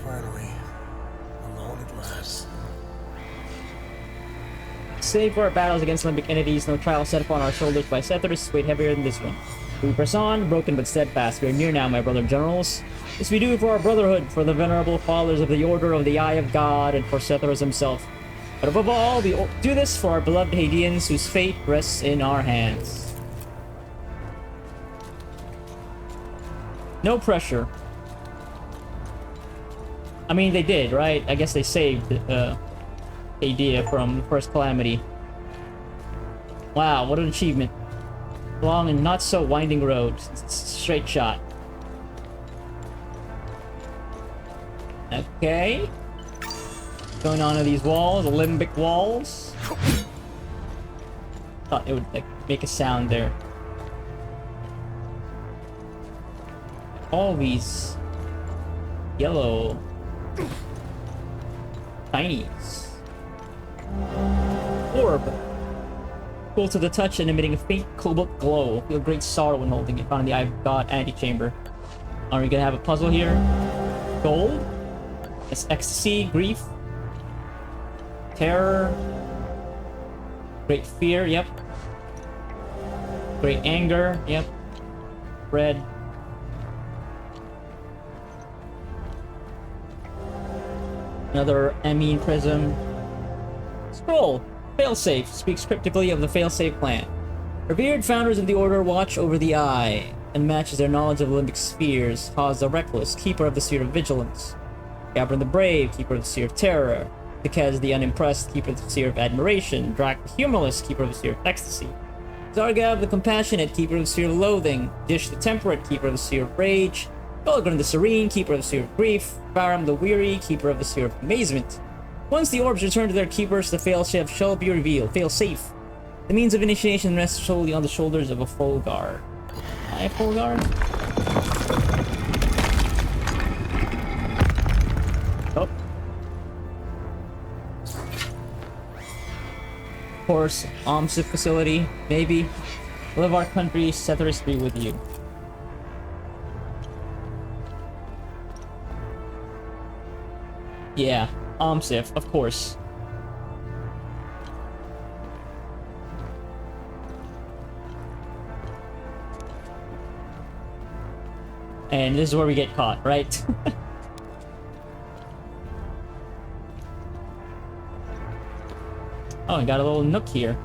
finally, alone at last. Save for our battles against limbic entities, no trial set upon our shoulders by Setharus weighed heavier than this one. We press on, broken but steadfast. We are near now, my brother generals. This we do for our brotherhood, for the venerable fathers of the Order of the Eye of God, and for Setharus himself. But above all, we do this for our beloved Hadeans, whose fate rests in our hands. No pressure. I mean, they did, right? I guess they saved Hadea from the first calamity. Wow, what an achievement. Long and not so winding road. Straight shot. Okay. Going on to these walls, limbic walls. Thought it would like make a sound there. All these yellow tinies. Orb. Cool to the touch and emitting a faint cobalt glow. Feel great sorrow when holding it. Found in the Eye of God antechamber. Are we gonna have a puzzle here? Gold? It's ecstasy, grief, terror, great fear, yep. Great anger, yep. Red. Another amine prism. Scroll. Failsafe speaks cryptically of the Failsafe plan. Revered founders of the Order watch over the Eye and matches their knowledge of limbic spheres. Haz the Reckless, keeper of the Sphere of Vigilance. Gabrin the Brave, keeper of the Sphere of Terror. Dekez the Unimpressed, keeper of the Sphere of Admiration. Drak the Humorless, keeper of the Sphere of Ecstasy. Zargav the Compassionate, keeper of the Sphere of Loathing. Dish the Temperate, keeper of the Sphere of Rage. Golgrim the Serene, keeper of the Sphere of Grief. Faram the Weary, keeper of the Sphere of Amazement. Once the orbs return to their keepers, the failsafe shall be revealed. Failsafe. The means of initiation rests solely on the shoulders of a full guard. Am I a full guard? Oh. Of course, OMSIF facility, maybe. Live our country, Cetheris be with you. Yeah, Omsif, of course. And this is where we get caught, right? Oh, I got a little nook here.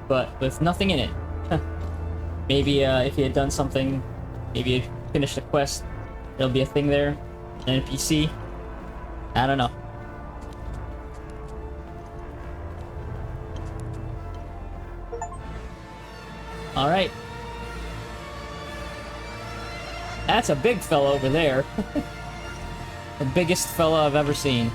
But with nothing in it. Maybe if you had done something, maybe you finished a quest, there'll be a thing there, an NPC. I don't know. Alright. That's a big fella over there. The biggest fella I've ever seen.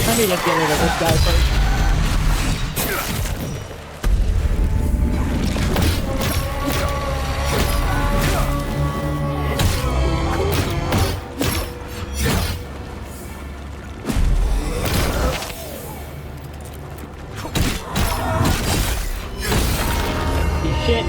I need to get rid of this guy first. Shit.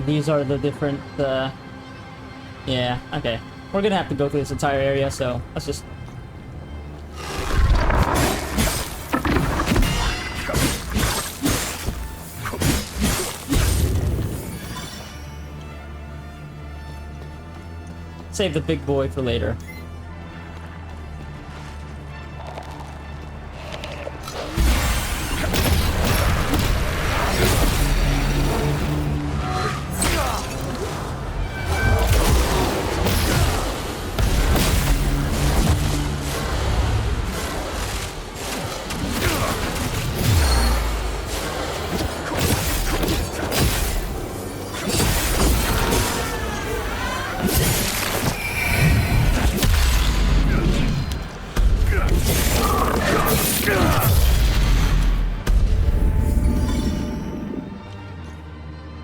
These are the different, yeah, okay. We're gonna have to go through this entire area, so let's just... save the big boy for later.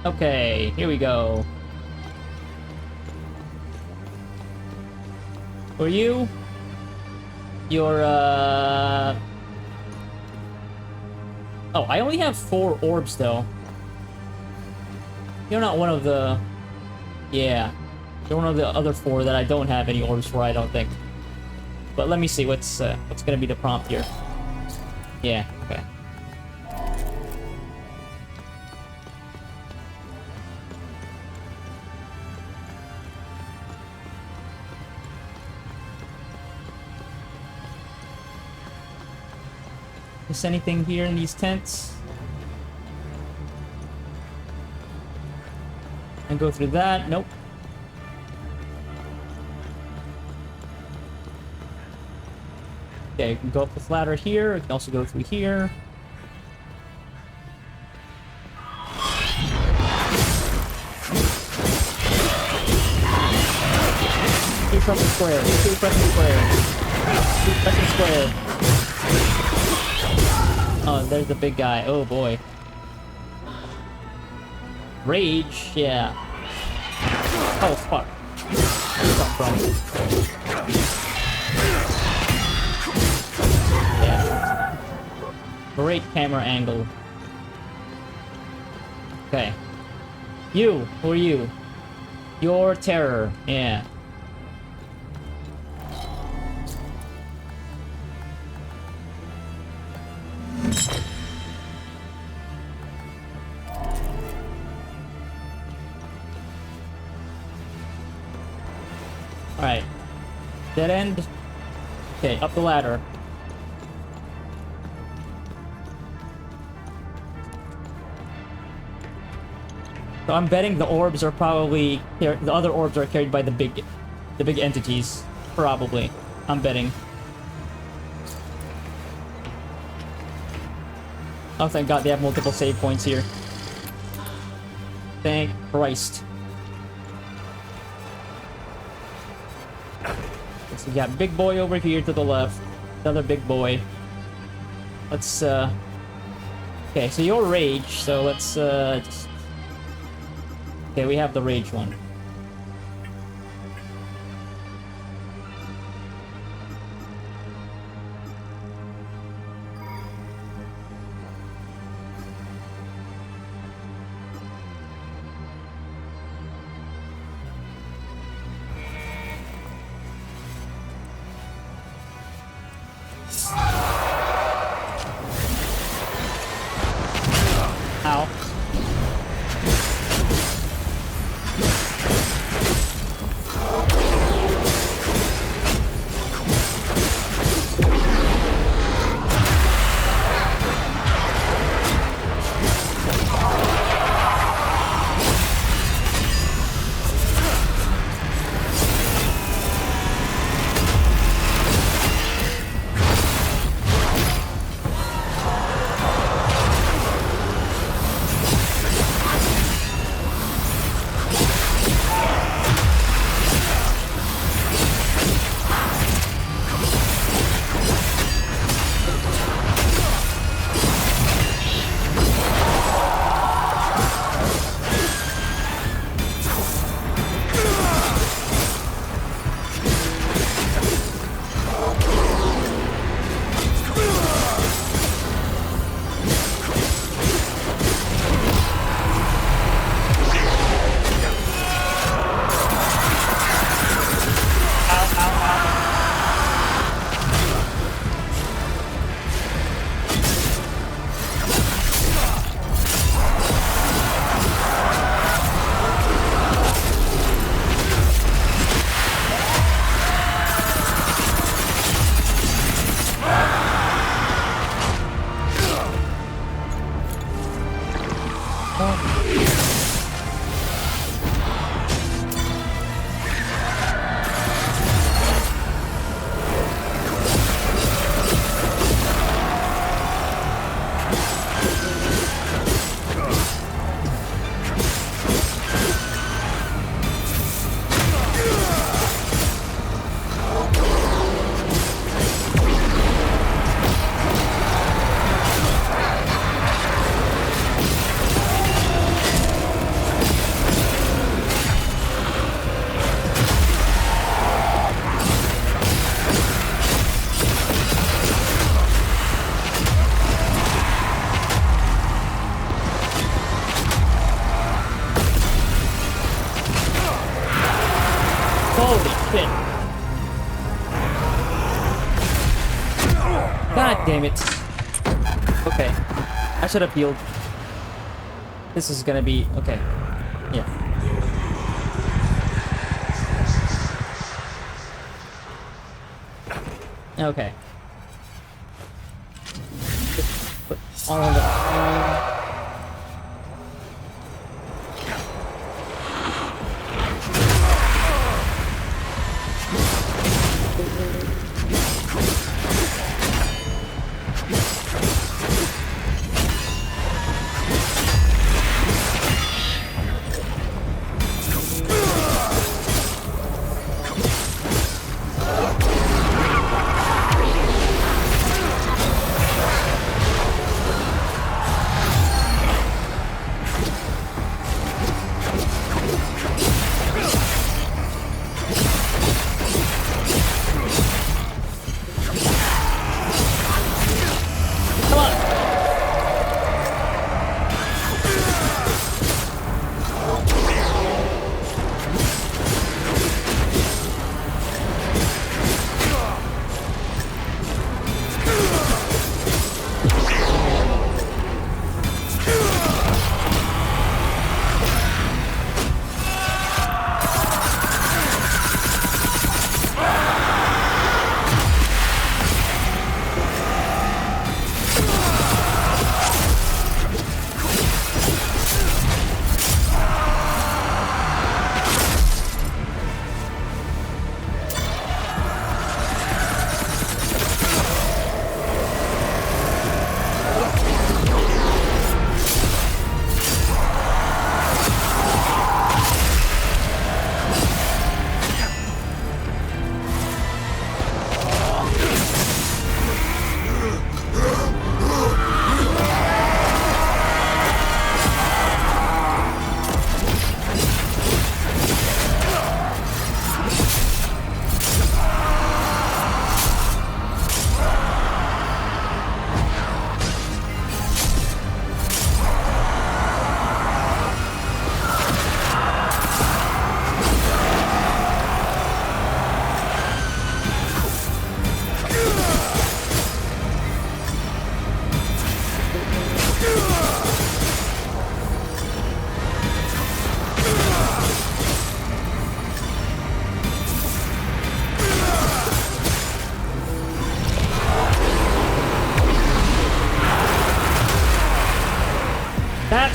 Okay, here we go. Who are you? You're, Oh, I only have 4 orbs, though. You're not one of the... Yeah. You're one of the other 4 that I don't have any orbs for, I don't think. But let me see, what's gonna be the prompt here? Yeah, okay. Is anything here in these tents? And go through that? Nope. Okay, you can go up the ladder here. You can also go through here. Keep pressing square. Keep pressing square. Keep pressing square. Oh, there's the big guy. Oh boy. Rage, yeah. Oh fuck. Where's that from? Yeah. Great camera angle. Okay. You, who are you? Your terror, yeah. Dead end. Okay, up the ladder. So I'm betting the orbs are probably the other orbs are carried by the big entities. Probably. I'm betting. Oh, thank God they have multiple save points here. Thank Christ. So we got big boy over here to the left. Another big boy. Let's okay, so you're rage, so let's just... Okay, we have the rage one. Ow. Holy shit. God damn it. Okay. I should have healed. This is gonna be... Okay. Yeah. Okay. Put all of the...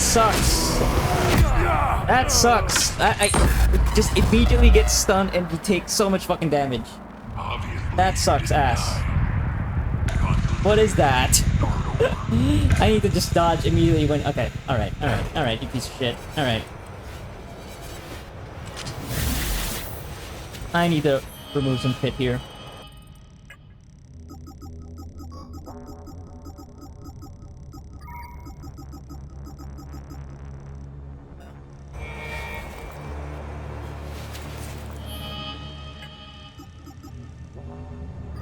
sucks. That sucks. I just immediately get stunned and you take so much fucking damage. That sucks ass. What is that? I need to just dodge immediately when... Okay, alright, you piece of shit. Alright. I need to remove some pit here.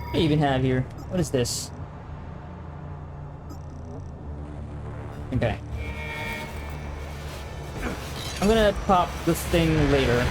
What do I even have here? What is this? Okay. I'm gonna pop this thing later.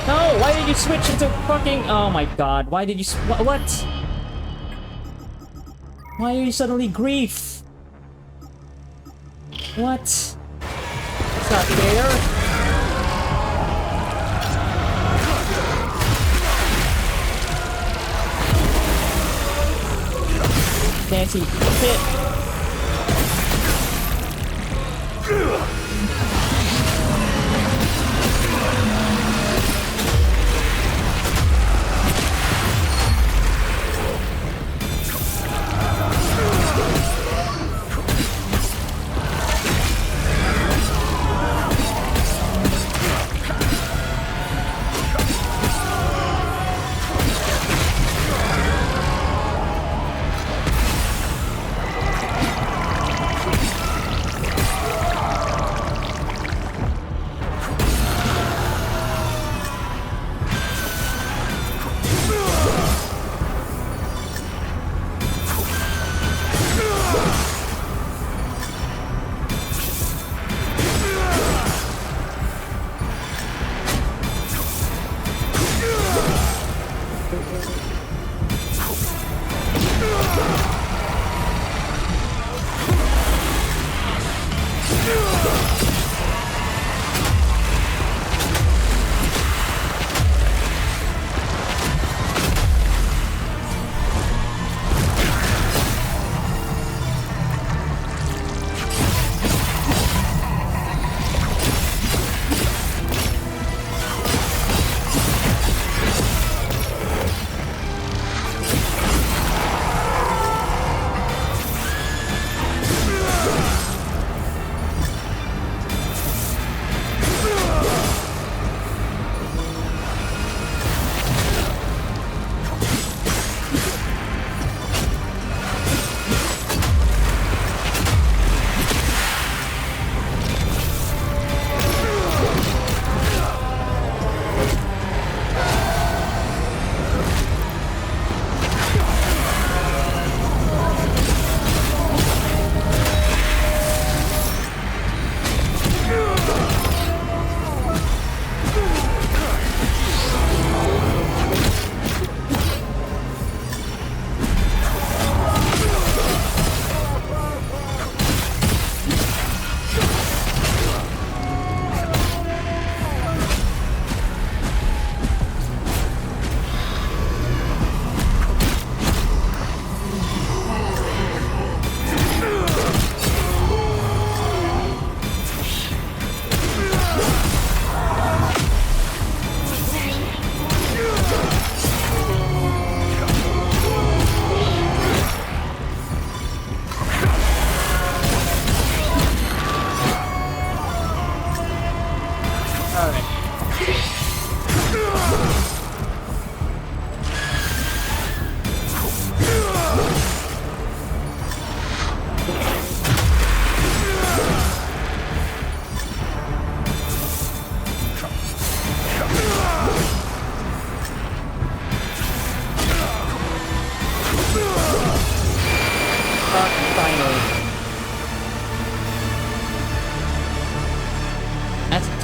No, why did you switch into fucking... Oh my god, why did you... What? Why are you suddenly grief? What? It's not fair. Fancy hit.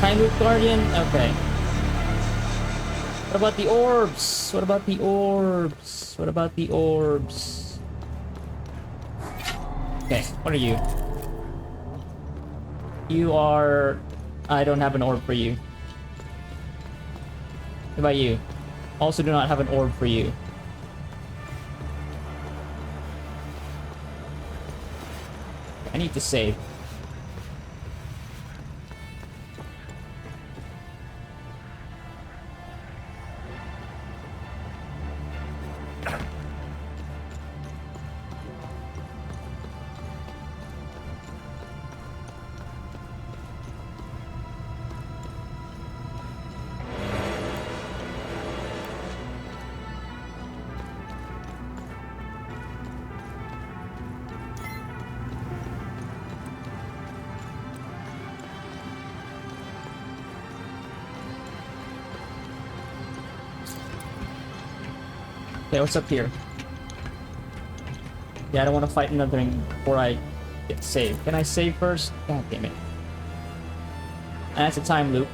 Time Loop Guardian? Okay. What about the orbs? What about the orbs? What about the orbs? Okay, what are you? You are... I don't have an orb for you. What about you? Also do not have an orb for you. I need to save. Okay, what's up here? Yeah, I don't want to fight another thing before I get saved. Can I save first? God damn it. And that's a time loop.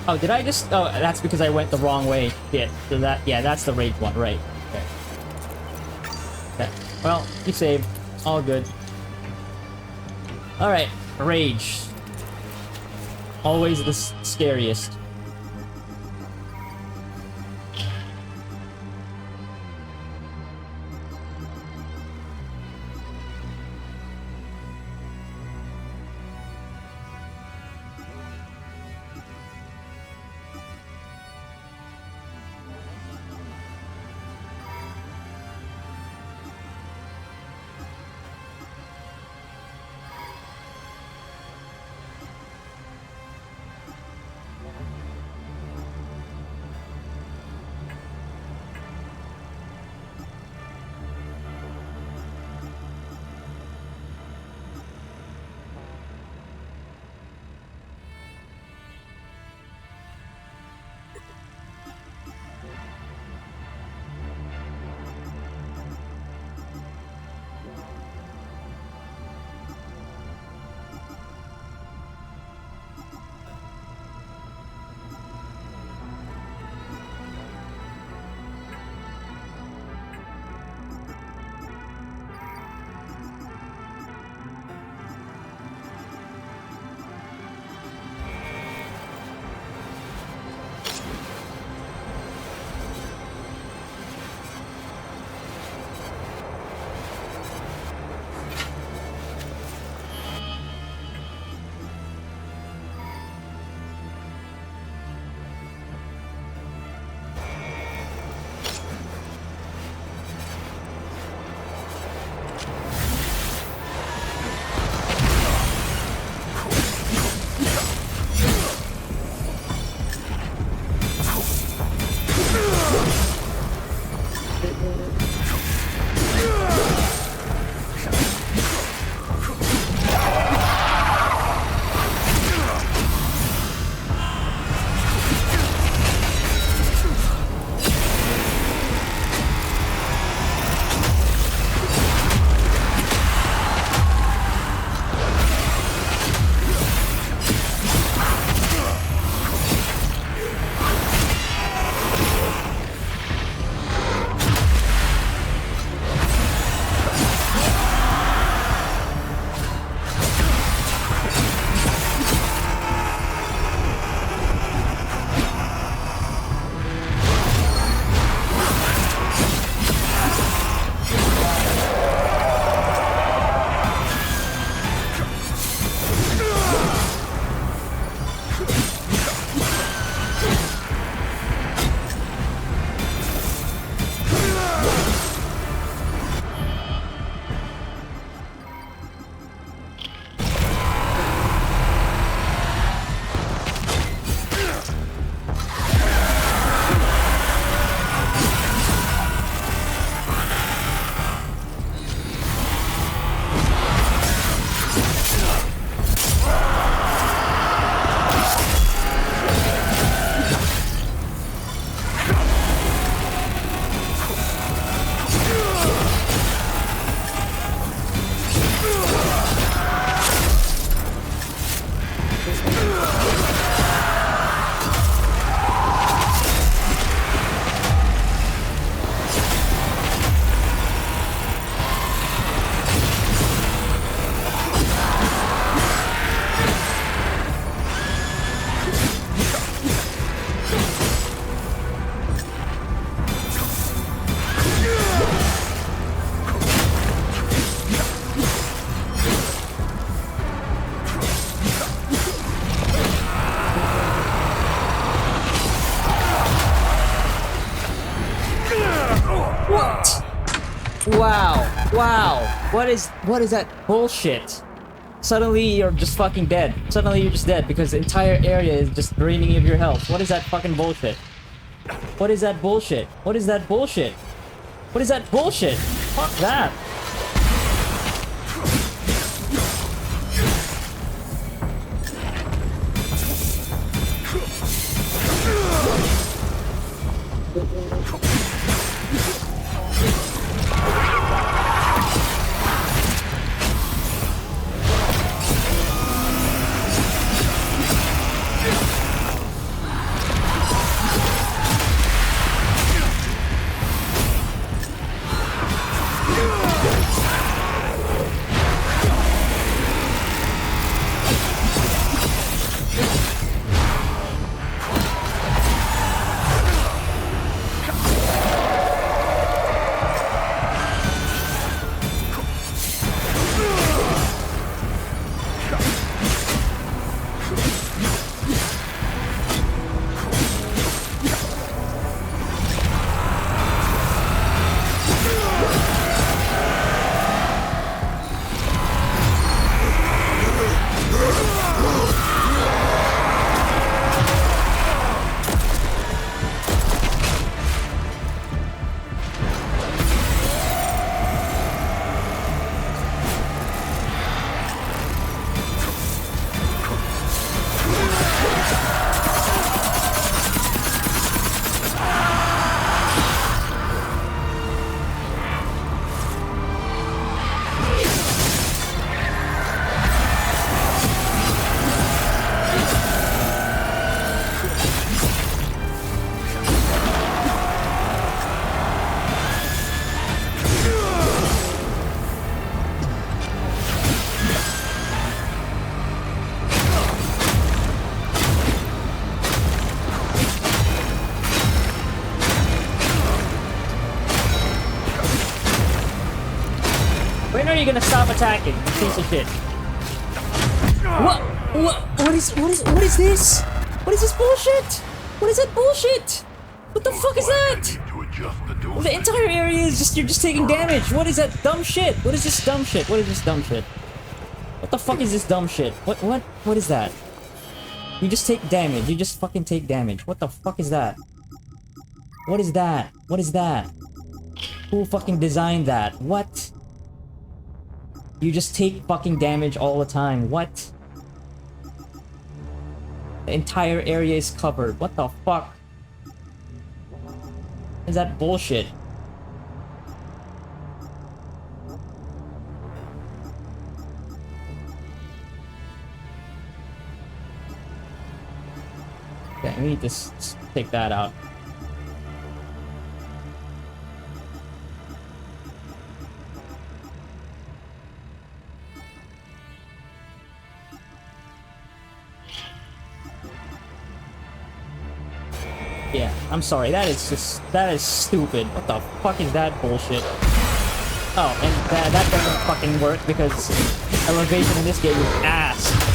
Oh, did I just... Oh, that's because I went the wrong way. Shit. So that... Yeah, that's the rage one, right. Okay. Okay. Well, you saved. All good. Alright. Rage. Always the scariest. Wow. Wow. What is that bullshit? Suddenly you're just fucking dead. Suddenly you're just dead because the entire area is just draining of your health. What is that fucking bullshit? What is that bullshit? What is that bullshit? What is that bullshit? Fuck that. When are you gonna stop attacking, you piece of shit? What is this? What is this bullshit? What is that bullshit? What the fuck is that? The entire area is just, you're just taking damage. What is that dumb shit? What is this dumb shit? What is this dumb shit? What the fuck is this dumb shit? What is that? You just take damage. You just fucking take damage. What the fuck is that? What is that? What is that? Who fucking designed that? What? You just take fucking damage all the time. What? The entire area is covered. What the fuck? Is that bullshit? Okay, we need to take that out. Yeah, I'm sorry, that is stupid. What the fuck is that bullshit? Oh, and that doesn't fucking work because elevation in this game is ass.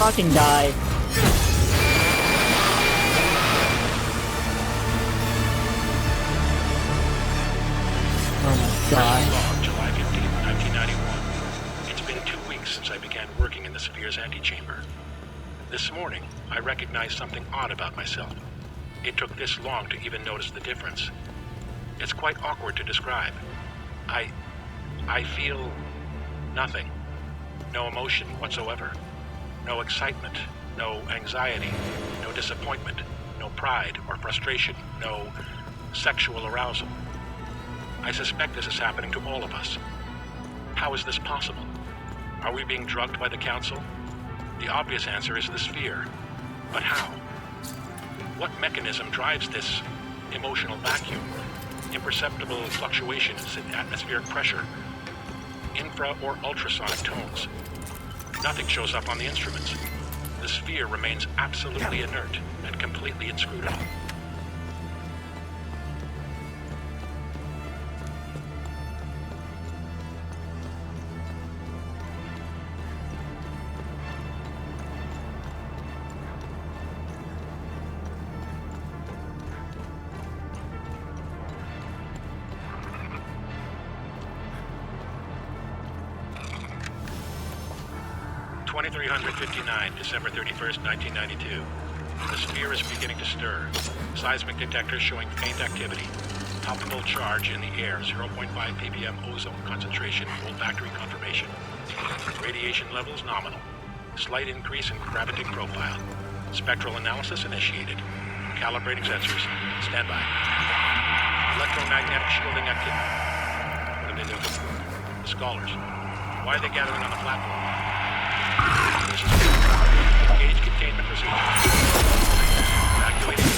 fucking die. Oh my god. Log, July 15, 1991. It's been 2 weeks since I began working in the Sphere's antechamber. This morning, I recognized something odd about myself. It took this long to even notice the difference. It's quite awkward to describe. I feel nothing. No emotion whatsoever. No excitement, no anxiety, no disappointment, no pride or frustration, no sexual arousal. I suspect this is happening to all of us. How is this possible? Are we being drugged by the Council? The obvious answer is the Sphere. But how? What mechanism drives this emotional vacuum? Imperceptible fluctuations in atmospheric pressure? Infra or ultrasonic tones? Nothing shows up on the instruments. The Sphere remains absolutely inert and completely inscrutable. December 31st, 1992. The Sphere is beginning to stir. Seismic detectors showing faint activity. Palpable charge in the air, 0.5 ppm ozone concentration, olfactory confirmation. Radiation levels nominal. Slight increase in gravitic profile. Spectral analysis initiated. Calibrating sensors. Stand by. Electromagnetic shielding activity. What are they doing? The scholars. Why are they gathering on the platform? This is engage containment procedures. Evacuating.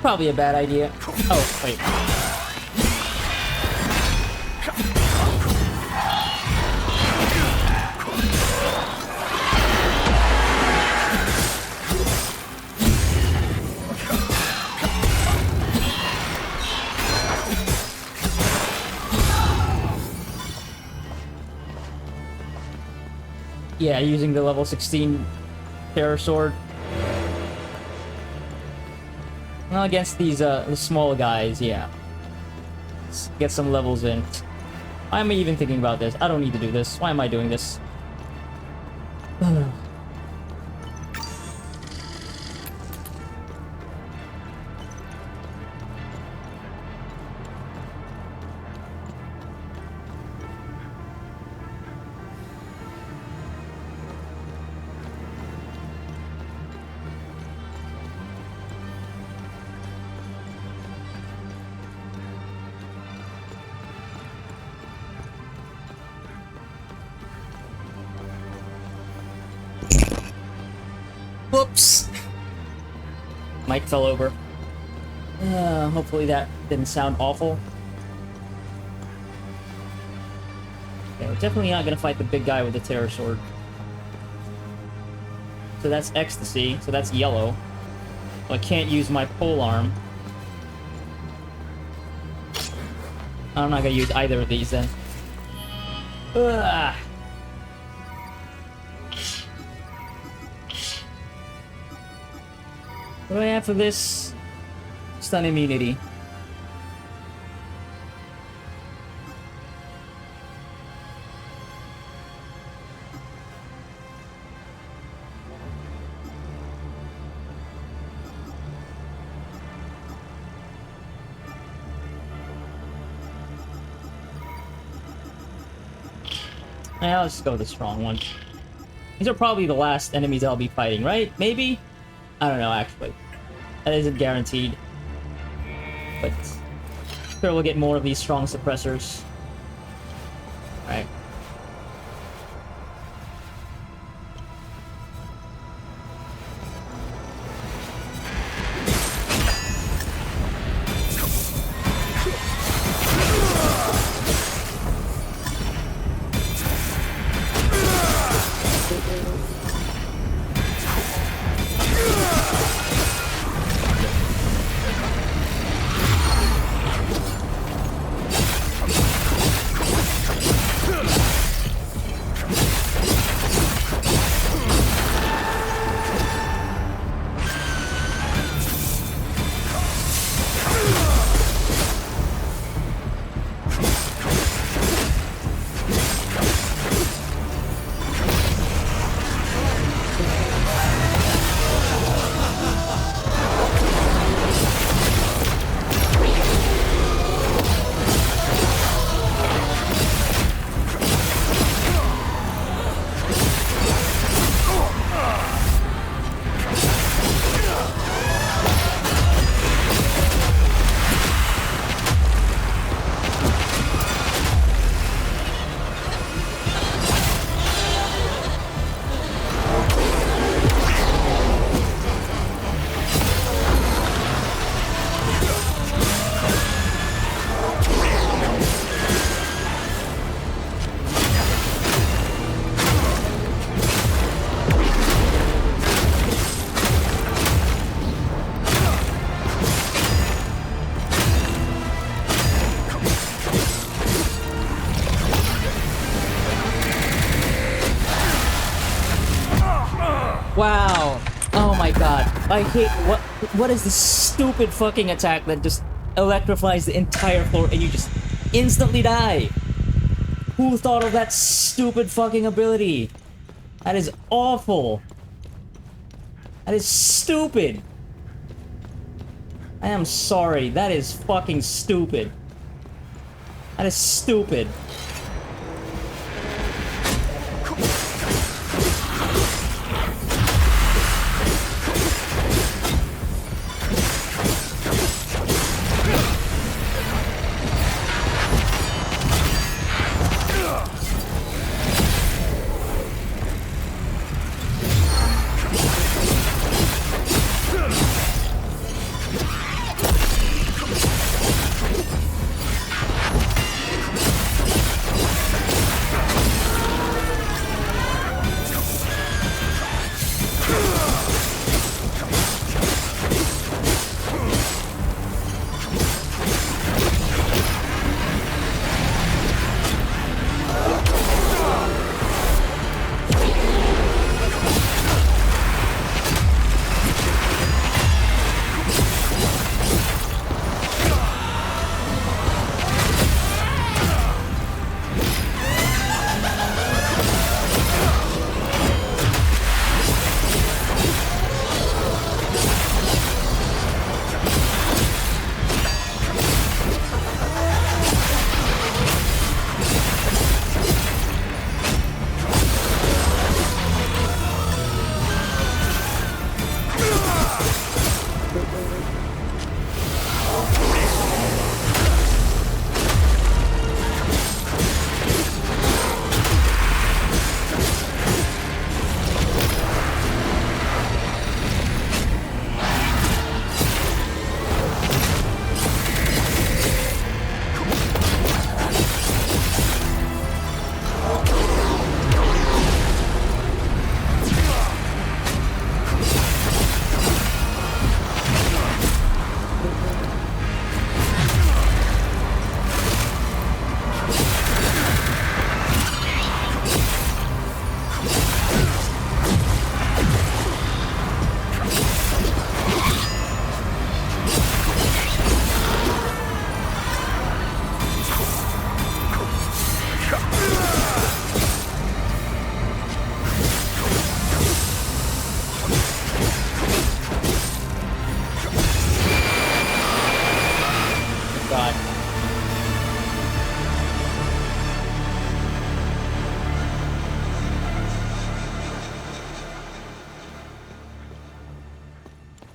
Probably a bad idea. Oh, wait. Yeah, using the level 16 Terror Sword. Well, against these the small guys, yeah. Let's get some levels in. Why am I even thinking about this? I don't need to do this. Why am I doing this? Whoops! Mic fell over. Hopefully that didn't sound awful. Okay, we're definitely not gonna fight the big guy with the Terror Sword. So that's Ecstasy, so that's yellow. So I can't use my pole arm. I'm not gonna use either of these then. Ugh. What do I have for this? Stun immunity. Yeah, let's go with the strong one. These are probably the last enemies I'll be fighting, right? Maybe? I don't know, actually. That isn't guaranteed. But sure we'll get more of these strong suppressors. Alright. Wow. Oh my god. I hate what is this stupid fucking attack that just electrifies the entire floor and you just instantly die? Who thought of that stupid fucking ability? That is awful. That is stupid. I am sorry. That is fucking stupid. That is stupid.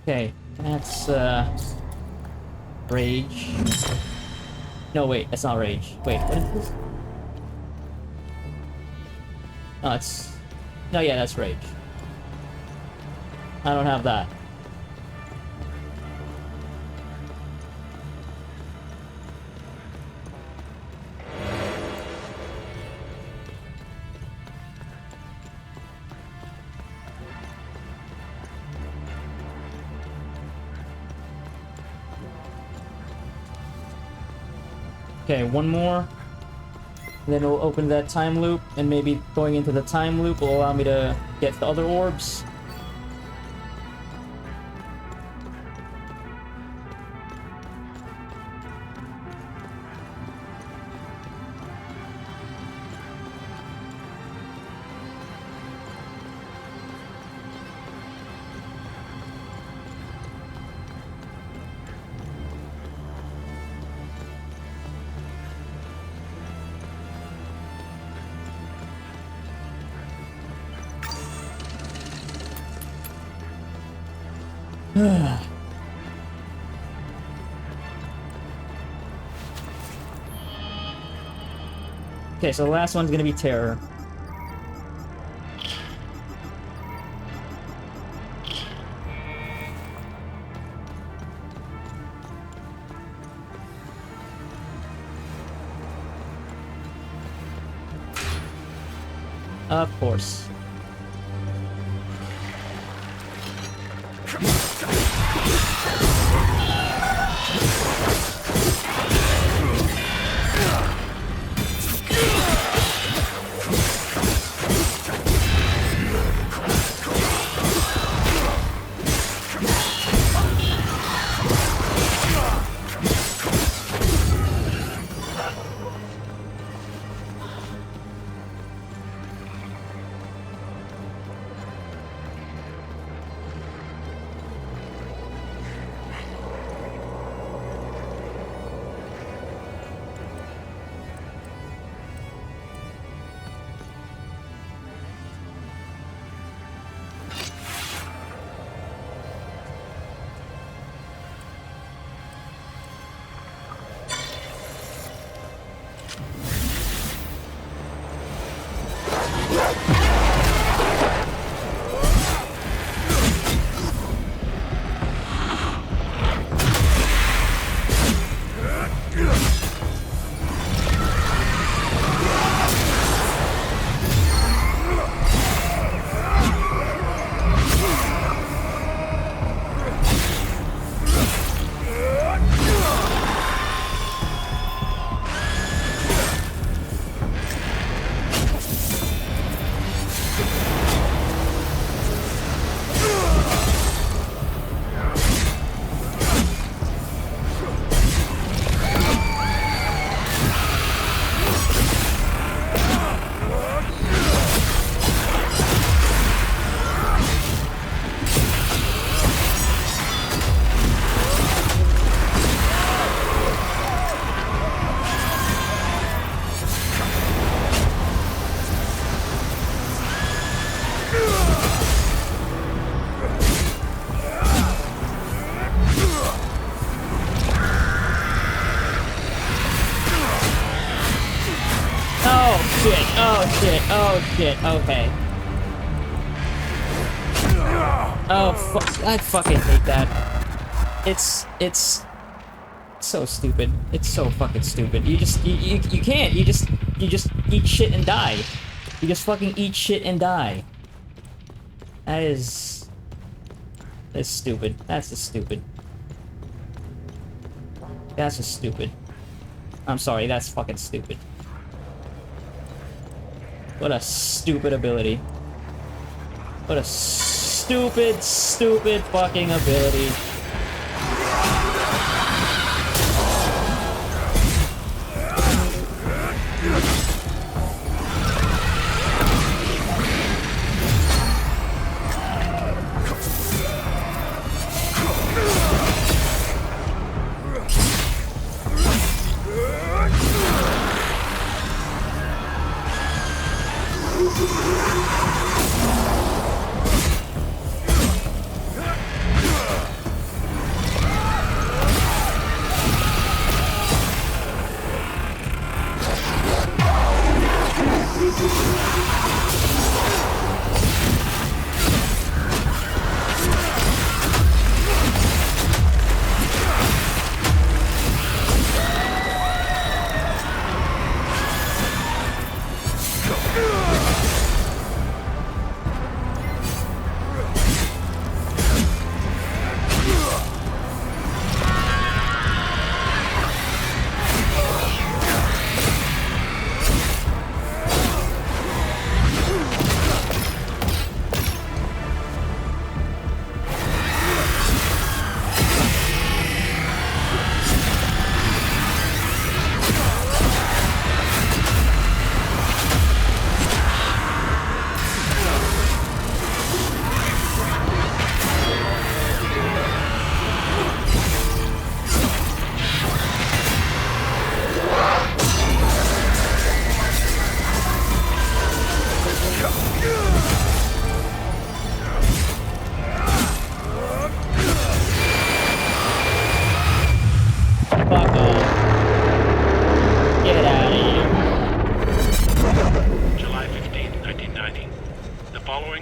Okay, that's Rage. No, wait, that's not Rage. Wait, what is this? No, it's... No, yeah, that's Rage. I don't have that. Okay, one more. And then we'll open that time loop, and maybe going into the time loop will allow me to get the other orbs. Okay, so the last one's gonna be Terror. Of course. Oh shit, okay. Oh fuck, I fucking hate that. It's so stupid. It's so fucking stupid. You can't, you just eat shit and die. You just fucking eat shit and die. That's stupid. That's just stupid. That's just stupid. I'm sorry, that's fucking stupid. What a stupid ability. What a stupid fucking ability.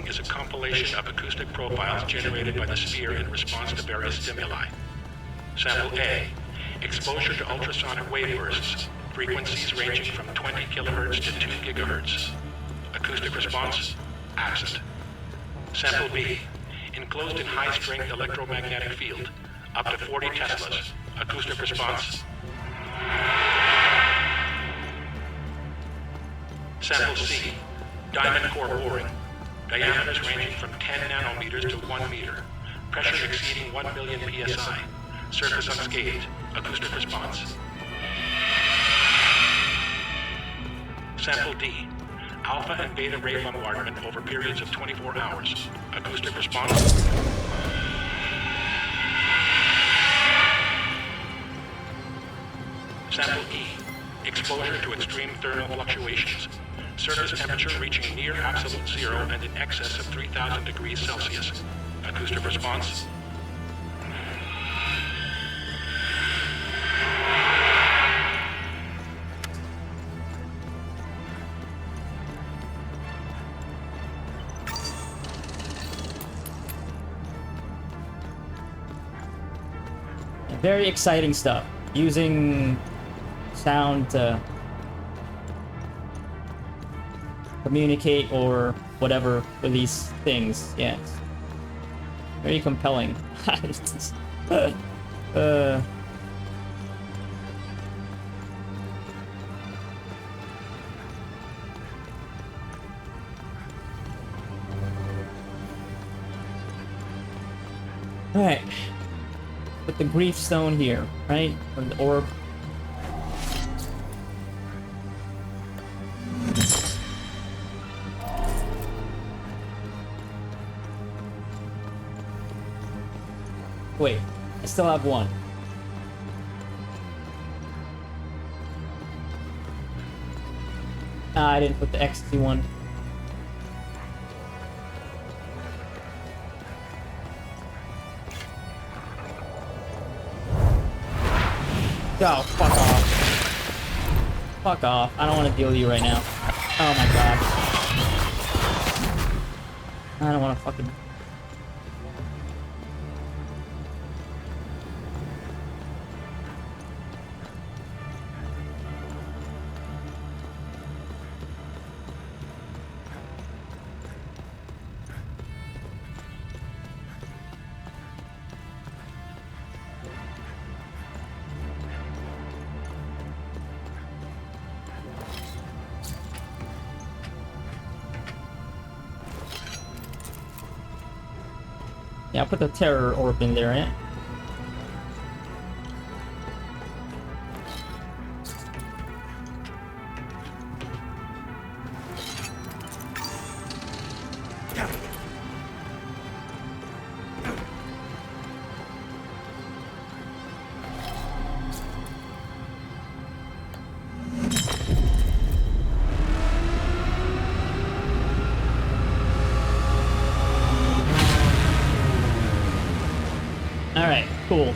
recording is a compilation of acoustic profiles generated by the sphere in response to various stimuli. Sample A, exposure to ultrasonic wave bursts, frequencies ranging from 20 kilohertz to 2 gigahertz. Acoustic response, absent. Sample B, enclosed in high-strength electromagnetic field, up to 40 teslas. Acoustic response. Sample C, diamond core boring, diameters ranging from 10 nanometers to 1 meter, pressure exceeding 1 million psi, surface unscathed. Acoustic response. Sample D, alpha and beta ray bombardment over periods of 24 hours. Acoustic response. Sample E, exposure to extreme thermal fluctuations. Surface temperature reaching near absolute zero and in excess of 3,000 degrees Celsius. Acoustic response. Very exciting stuff. Using sound to communicate or whatever with these things. Yes. Very compelling. Alright. Put the grief stone here, right? Or the orb. Wait, I still have one. Ah, I didn't put the XT one. Oh, fuck off. Fuck off. I don't want to deal with you right now. Oh my god. I don't want to fucking... Yeah, I'll put the terror orb in there, right? Alright, cool.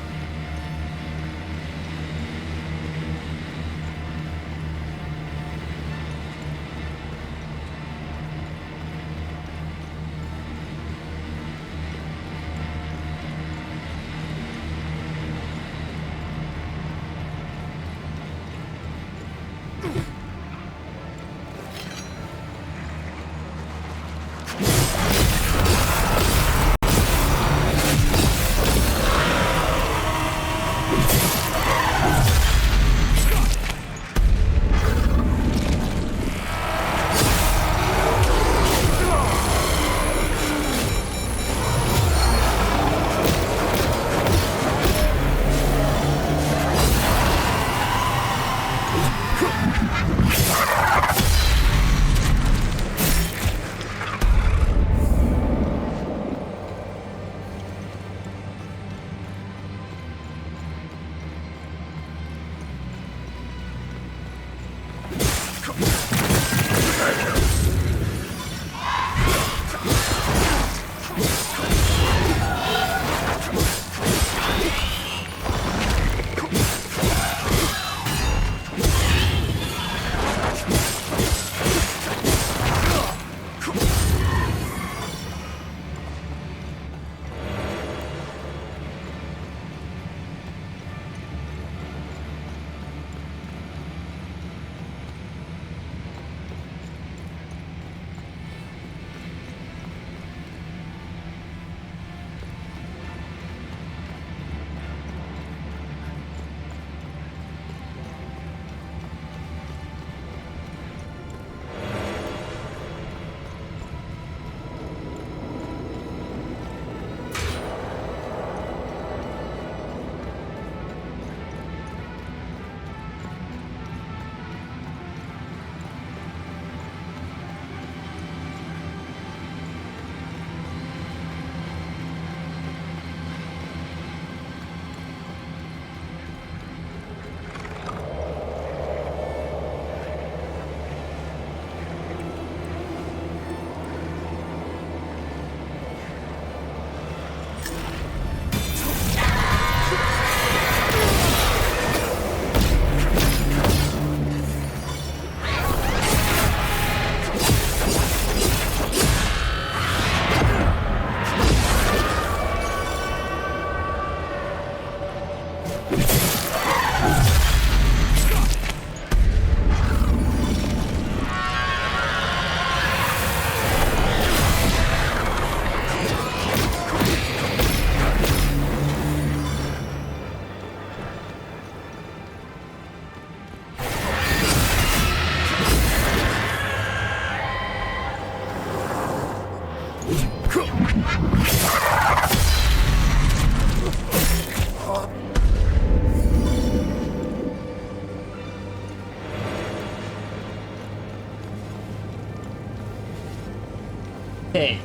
Okay,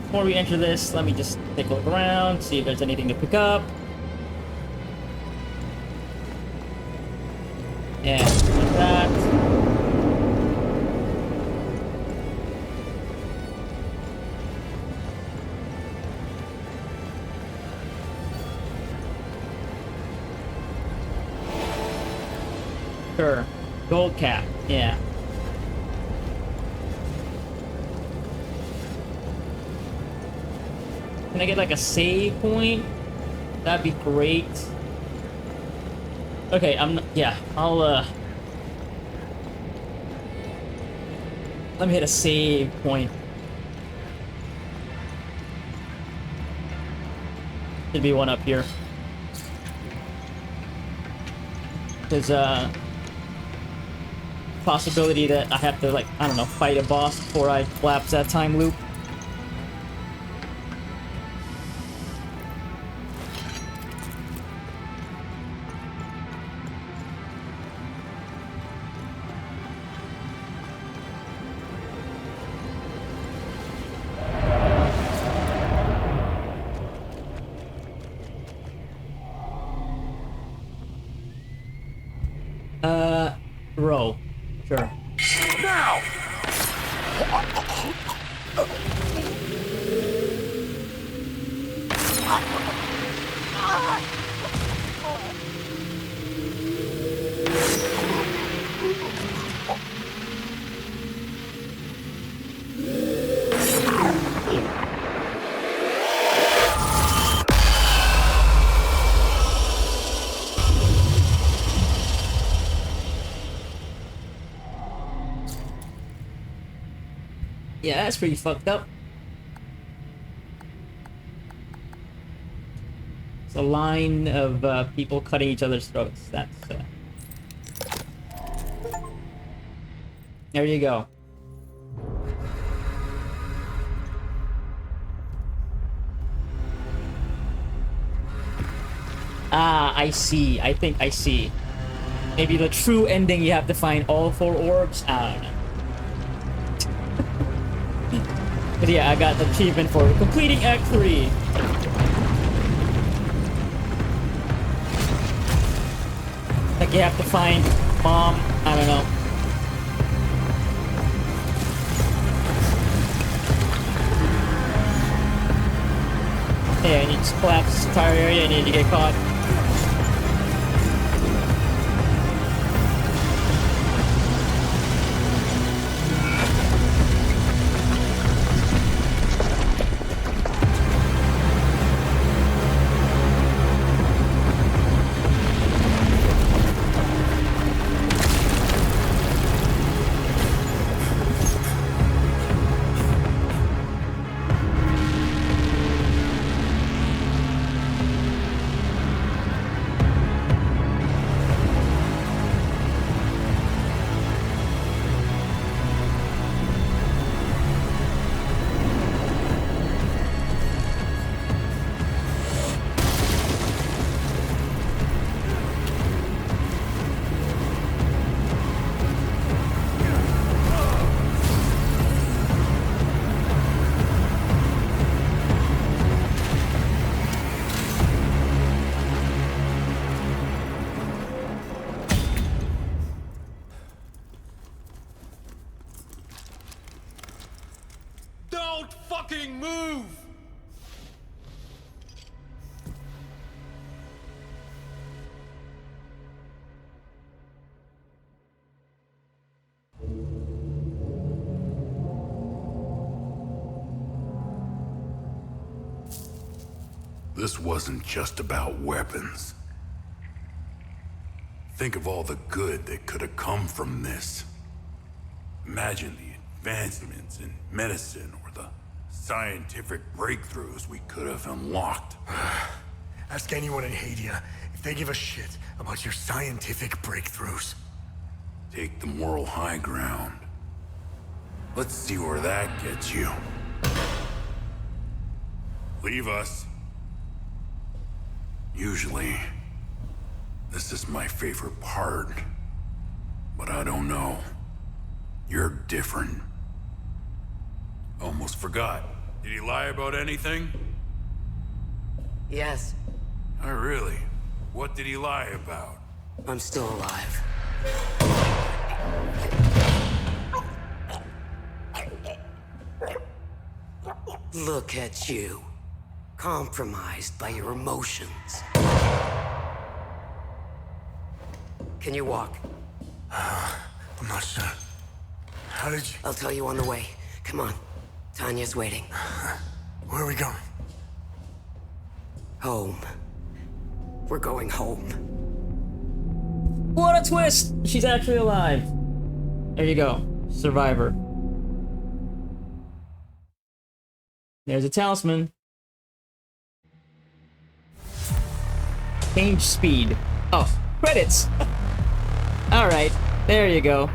before we enter this, let me just take a look around, see if there's anything to pick up. Yeah, like that. Sure. Gold cap, yeah. Can I get like a save point? That'd be great. Okay, I'll let me hit a save point. Should be one up here. There's a possibility that I have to, like, I don't know, fight a boss before I collapse that time loop. Row. Sure. Now! Yeah, that's pretty fucked up. It's a line of people cutting each other's throats. That's there you go. Ah, I see. I think I see. Maybe the true ending, you have to find all 4 orbs? I don't know. But yeah, I got the achievement for completing Act 3. Like you have to find Mom, I don't know. Yeah, and you just collapse this entire area and then you get caught. fucking move! This wasn't just about weapons. Think of all the good that could have come from this. Imagine the advancements in medicine or the scientific breakthroughs we could have unlocked. Ask anyone in Hadia if they give a shit about your scientific breakthroughs. Take the moral high ground. Let's see where that gets you. Leave us. Usually, this is my favorite part. But I don't know. You're different. Almost forgot. Did he lie about anything? Yes, Oh, really? What did he lie about? I'm still alive. Look at you. Compromised by your emotions. Can you walk? I'm not sure. How did you... I'll tell you on the way. Come on. Tanya's waiting. Where are we going? Home. We're going home. What a twist! She's actually alive. There you go. Survivor. There's a talisman. Change speed. Oh, credits! Alright, there you go.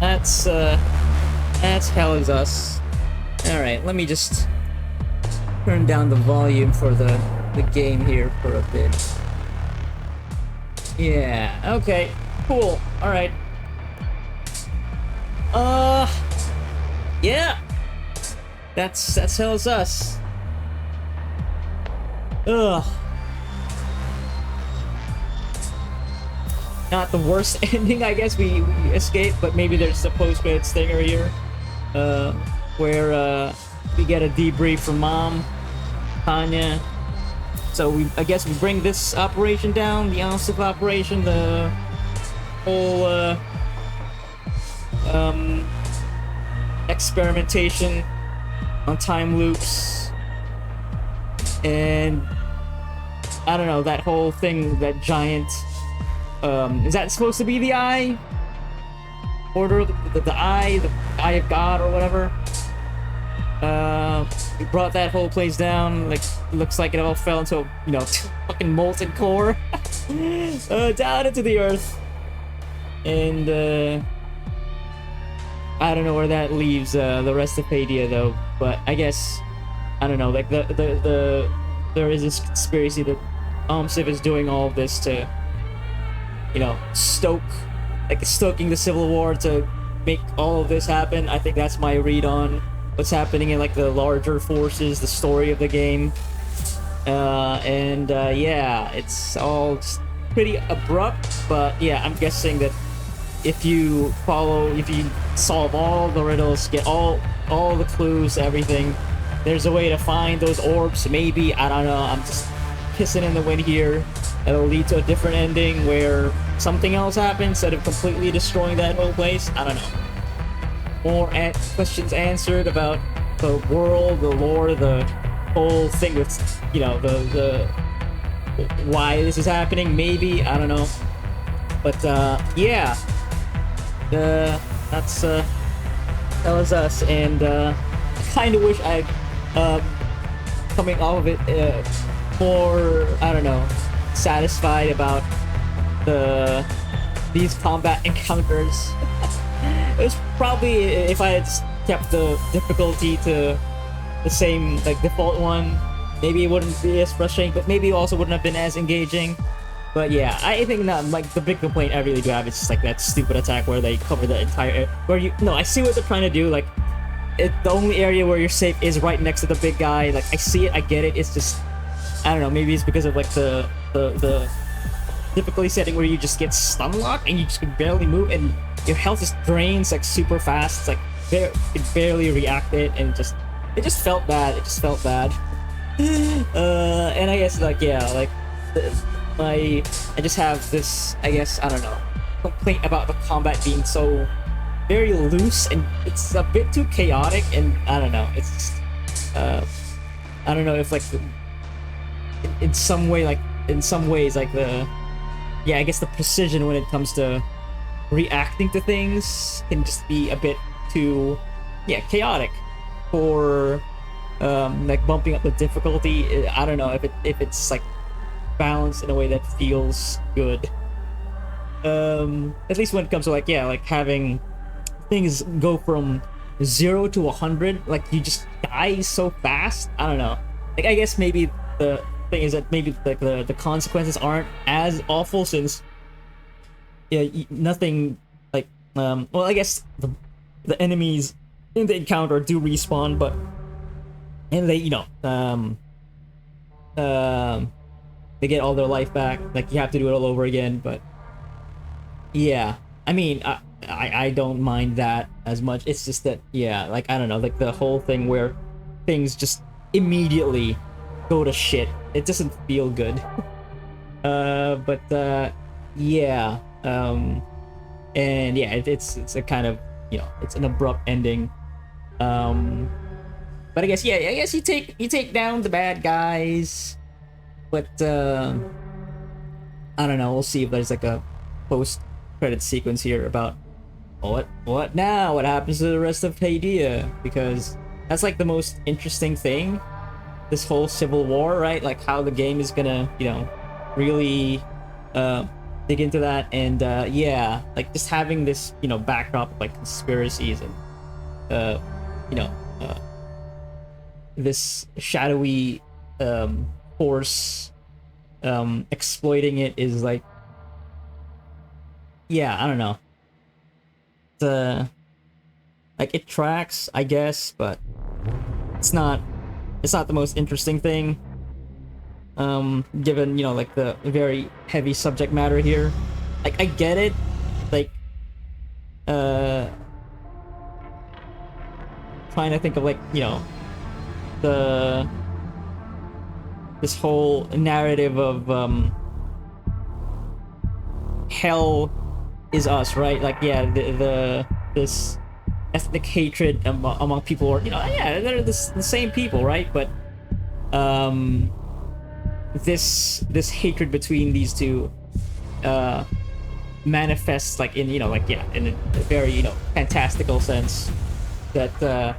That's Hell Is Us. Alright, let me just turn down the volume for the game here for a bit. Yeah, okay, cool, alright. Yeah. That's Hell Is Us. Ugh. Not the worst ending, I guess. We escape, but maybe there's a post-credits stinger here, where we get a debrief from Mom, Tanya. So I guess we bring this operation down, the ONSIF operation, the whole experimentation on time loops, and I don't know, that whole thing, that giant. Is that supposed to be the Eye? Order, the Eye of God or whatever? We brought that whole place down. Like, looks like it all fell into a, you know, fucking molten core. Down into the earth. And, I don't know where that leaves, the rest of Padia though. But I guess, I don't know, like, there is this conspiracy that OMSIF is doing all of this to, you know, stoking the Civil War to make all of this happen. I think that's my read on what's happening in, like, the larger forces, the story of the game. Yeah, it's all just pretty abrupt, but yeah, I'm guessing that if you solve all the riddles, get all the clues, everything, there's a way to find those orbs, maybe, I don't know, I'm just pissing in the wind here. It'll lead to a different ending where something else happens instead of completely destroying that whole place. I don't know. More questions answered about the world, the lore, the whole thing with, you know, the why this is happening. Maybe, I don't know. But yeah, that's Hell Is Us, and I kind of wish I'd coming off of it more, I don't know, satisfied about these combat encounters. It was probably, if I had kept the difficulty to the same, like, default one, maybe it wouldn't be as frustrating, but maybe it also wouldn't have been as engaging. But yeah, I think that, like, the big complaint I really do have is just, like, that stupid attack where they cover the entire I see what they're trying to do. Like, the only area where you're safe is right next to the big guy. Like, I see it, I get it. It's just, I don't know, maybe it's because of, like, the difficulty setting where you just get stun locked and you just can barely move and your health just drains, like, super fast. It's like you can barely react it, and it just felt bad. It just felt bad. And I guess, like, yeah, like, I just have this, I guess, I don't know, complaint about the combat being so very loose, and it's a bit too chaotic, and I don't know, it's just, I don't know if, like, in some ways, like, I guess the precision when it comes to reacting to things can just be a bit too, chaotic, or, like, bumping up the difficulty. I don't know if it's, like, balanced in a way that feels good. At least when it comes to, like, like, having things go from 0 to 100, like, you just die so fast. I don't know. Like, I guess maybe the thing is that maybe, like, the consequences aren't as awful, since nothing, like, well, I guess the enemies in the encounter do respawn, but and they they get all their life back. Like you have to do it all over again, but yeah, I mean, I don't mind that as much. It's just that, yeah, like I don't know, like the whole thing where things just immediately go to shit. It doesn't feel good. Yeah, and yeah, it's a kind of, you know, it's an abrupt ending. But I guess, yeah, I guess you take down the bad guys, but I don't know. We'll see if there's like a post-credit sequence here about what now? What happens to the rest of Hadia? Because that's like the most interesting thing. This whole civil war, right? Like how the game is gonna, you know, really dig into that, and yeah, like just having this, you know, backdrop of like conspiracies and you know, this shadowy force exploiting it is like, yeah, I don't know. Like it tracks, I guess, but it's not the most interesting thing. Given, you know, like the very heavy subject matter here. Like I get it, like trying to think of like, you know, this whole narrative of hell is us, right? Like, yeah, this ethnic hatred among people, or, you know, yeah, they're the same people, right? But this hatred between these two manifests like in, you know, like, yeah, in a very, you know, fantastical sense, that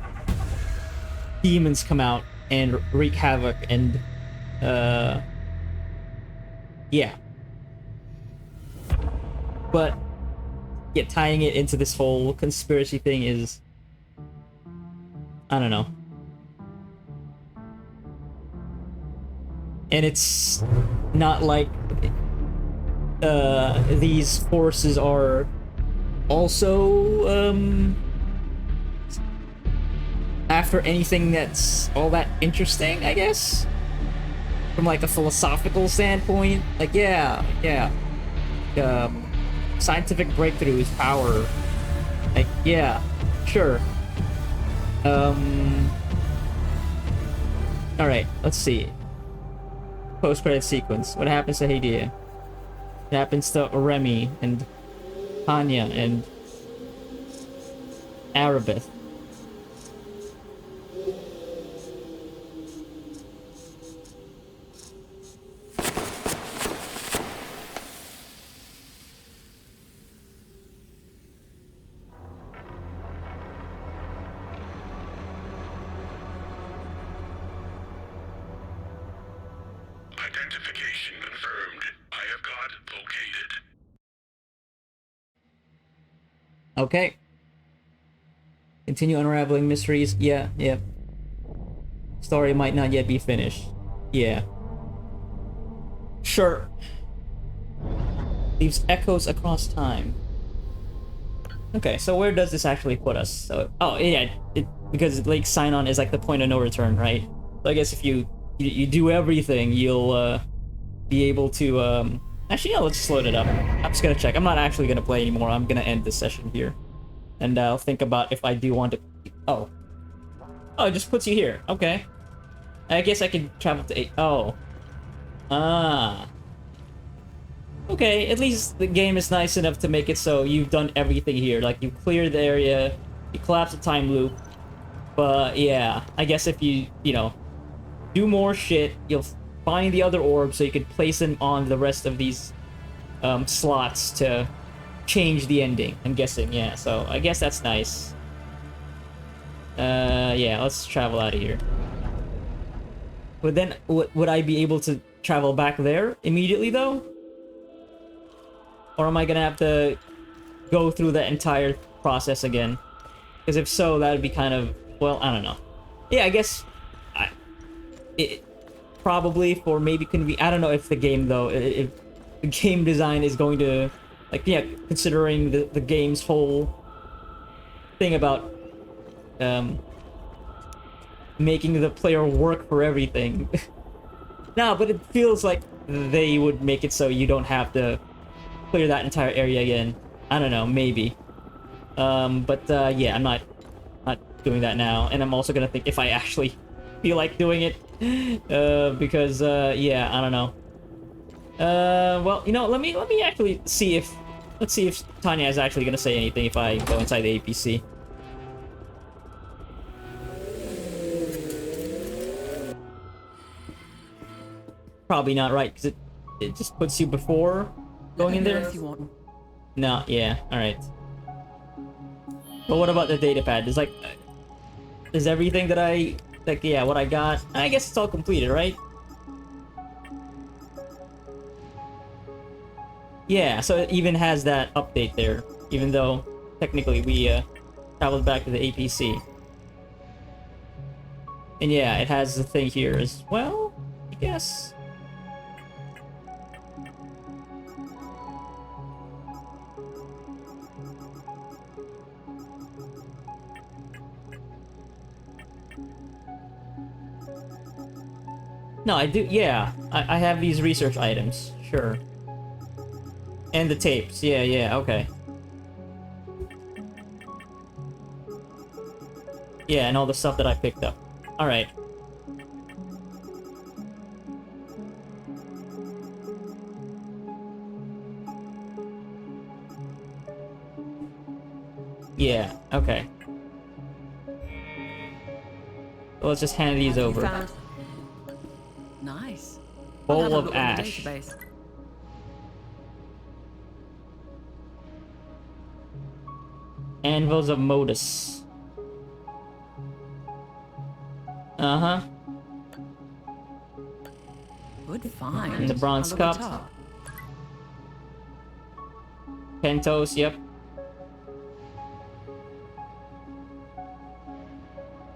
demons come out and wreak havoc, and yeah, but yeah, tying it into this whole conspiracy thing is, I don't know. And it's not like these forces are also after anything that's all that interesting, I guess, from like a philosophical standpoint. Like, yeah, scientific breakthroughs, power, like, yeah, sure. All right, let's see. Post-credit sequence. What happens to Hadia? What happens to Remy and Tanya and Arabeth? Identification confirmed. I have got located. Okay. Continue unraveling mysteries. Yeah. Story might not yet be finished. Yeah. Sure. Leaves echoes across time. Okay, so where does this actually put us? So, oh yeah, because Lake Sign-On is like the point of no return, right? So I guess if you do everything, you'll be able to actually, yeah, let's just load it up. I'm just gonna check. I'm not actually gonna play anymore. I'm gonna end this session here, and I'll think about if I do want to. Oh, it just puts you here. Okay, I guess I can travel to 8. Oh, okay, at least the game is nice enough to make it so you've done everything here. Like, you clear the area, you collapse the time loop. But yeah, I guess if you know, do more shit, you'll find the other orbs so you could place them on the rest of these slots to change the ending, I'm guessing. Yeah, so I guess that's nice. Yeah, let's travel out of here. But then, would I be able to travel back there immediately, though? Or am I gonna have to go through the entire process again? Because if so, that would be kind of, well, I don't know. Yeah, I guess it probably for maybe I don't know if the game, though, if the game design is going to, like, yeah, considering the game's whole thing about making the player work for everything. No, but it feels like they would make it so you don't have to clear that entire area again. I don't know, maybe. Yeah, I'm not doing that now, and I'm also gonna think if I actually feel like doing it, because yeah, I don't know. Well, you know, let me actually see if let's see if Tanya is actually gonna say anything if I go inside the APC. Probably not, right? Because it just puts you before going in there. If you want. No, yeah, all right. But what about the data pad? Is like, is everything that I like? Yeah, what I got. I guess it's all completed, right? Yeah, so it even has that update there, even though technically we traveled back to the APC. And yeah, it has the thing here as well, I guess. No, I do, yeah. I have these research items, sure. And the tapes, yeah, okay. Yeah, and all the stuff that I picked up. Alright. Yeah, okay. So let's just hand these over. Nice. Bowl of Ash. Anvils of Modus. Uh-huh. Good find. And the bronze cup. Pentos, yep.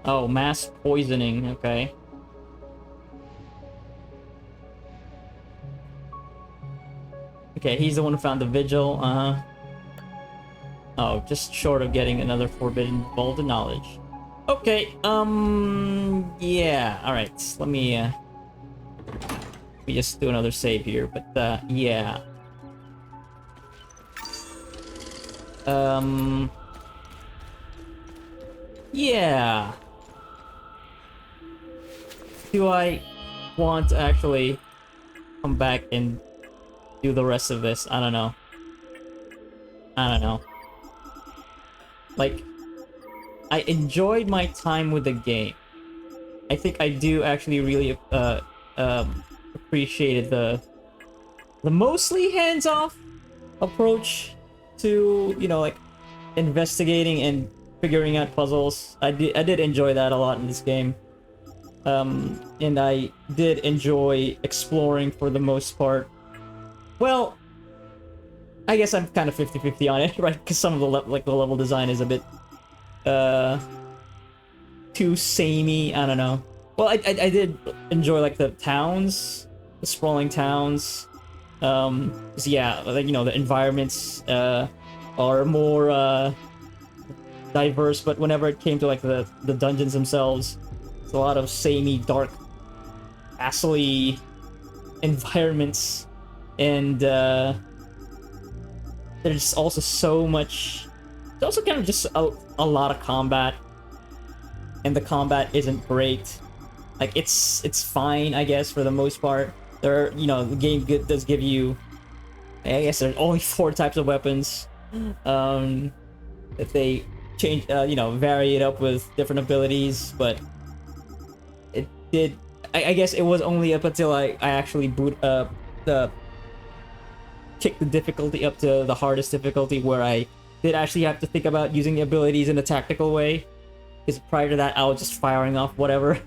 Oh, mass poisoning, okay. Okay, he's the one who found the vigil, uh-huh. Oh, just short of getting another forbidden vault of knowledge. Okay, yeah, alright, let me just do another save here, but, yeah. Yeah. Do I want to actually come back and do the rest of this? I don't know. Like, I enjoyed my time with the game. I think I do actually really appreciated the mostly hands-off approach to, you know, like, investigating and figuring out puzzles. I did enjoy that a lot in this game. And I did enjoy exploring for the most part. Well, I guess I'm kind of 50-50 on it, right? Because some of the level design is a bit too samey. I don't know. Well, I did enjoy like the towns, the sprawling towns. 'Cause yeah, like, you know, the environments are more diverse. But whenever it came to like the dungeons themselves, it's a lot of samey, dark, ghastly environments, and there's also so much. There's also kind of just a lot of combat, and the combat isn't great. Like, it's fine, I guess, for the most part. There are, you know, the game does give you, I guess there's only 4 types of weapons. That they change, you know, vary it up with different abilities, but it did. I guess it was only up until I actually kicked the difficulty up to the hardest difficulty, where I did actually have to think about using the abilities in a tactical way. Because prior to that, I was just firing off whatever,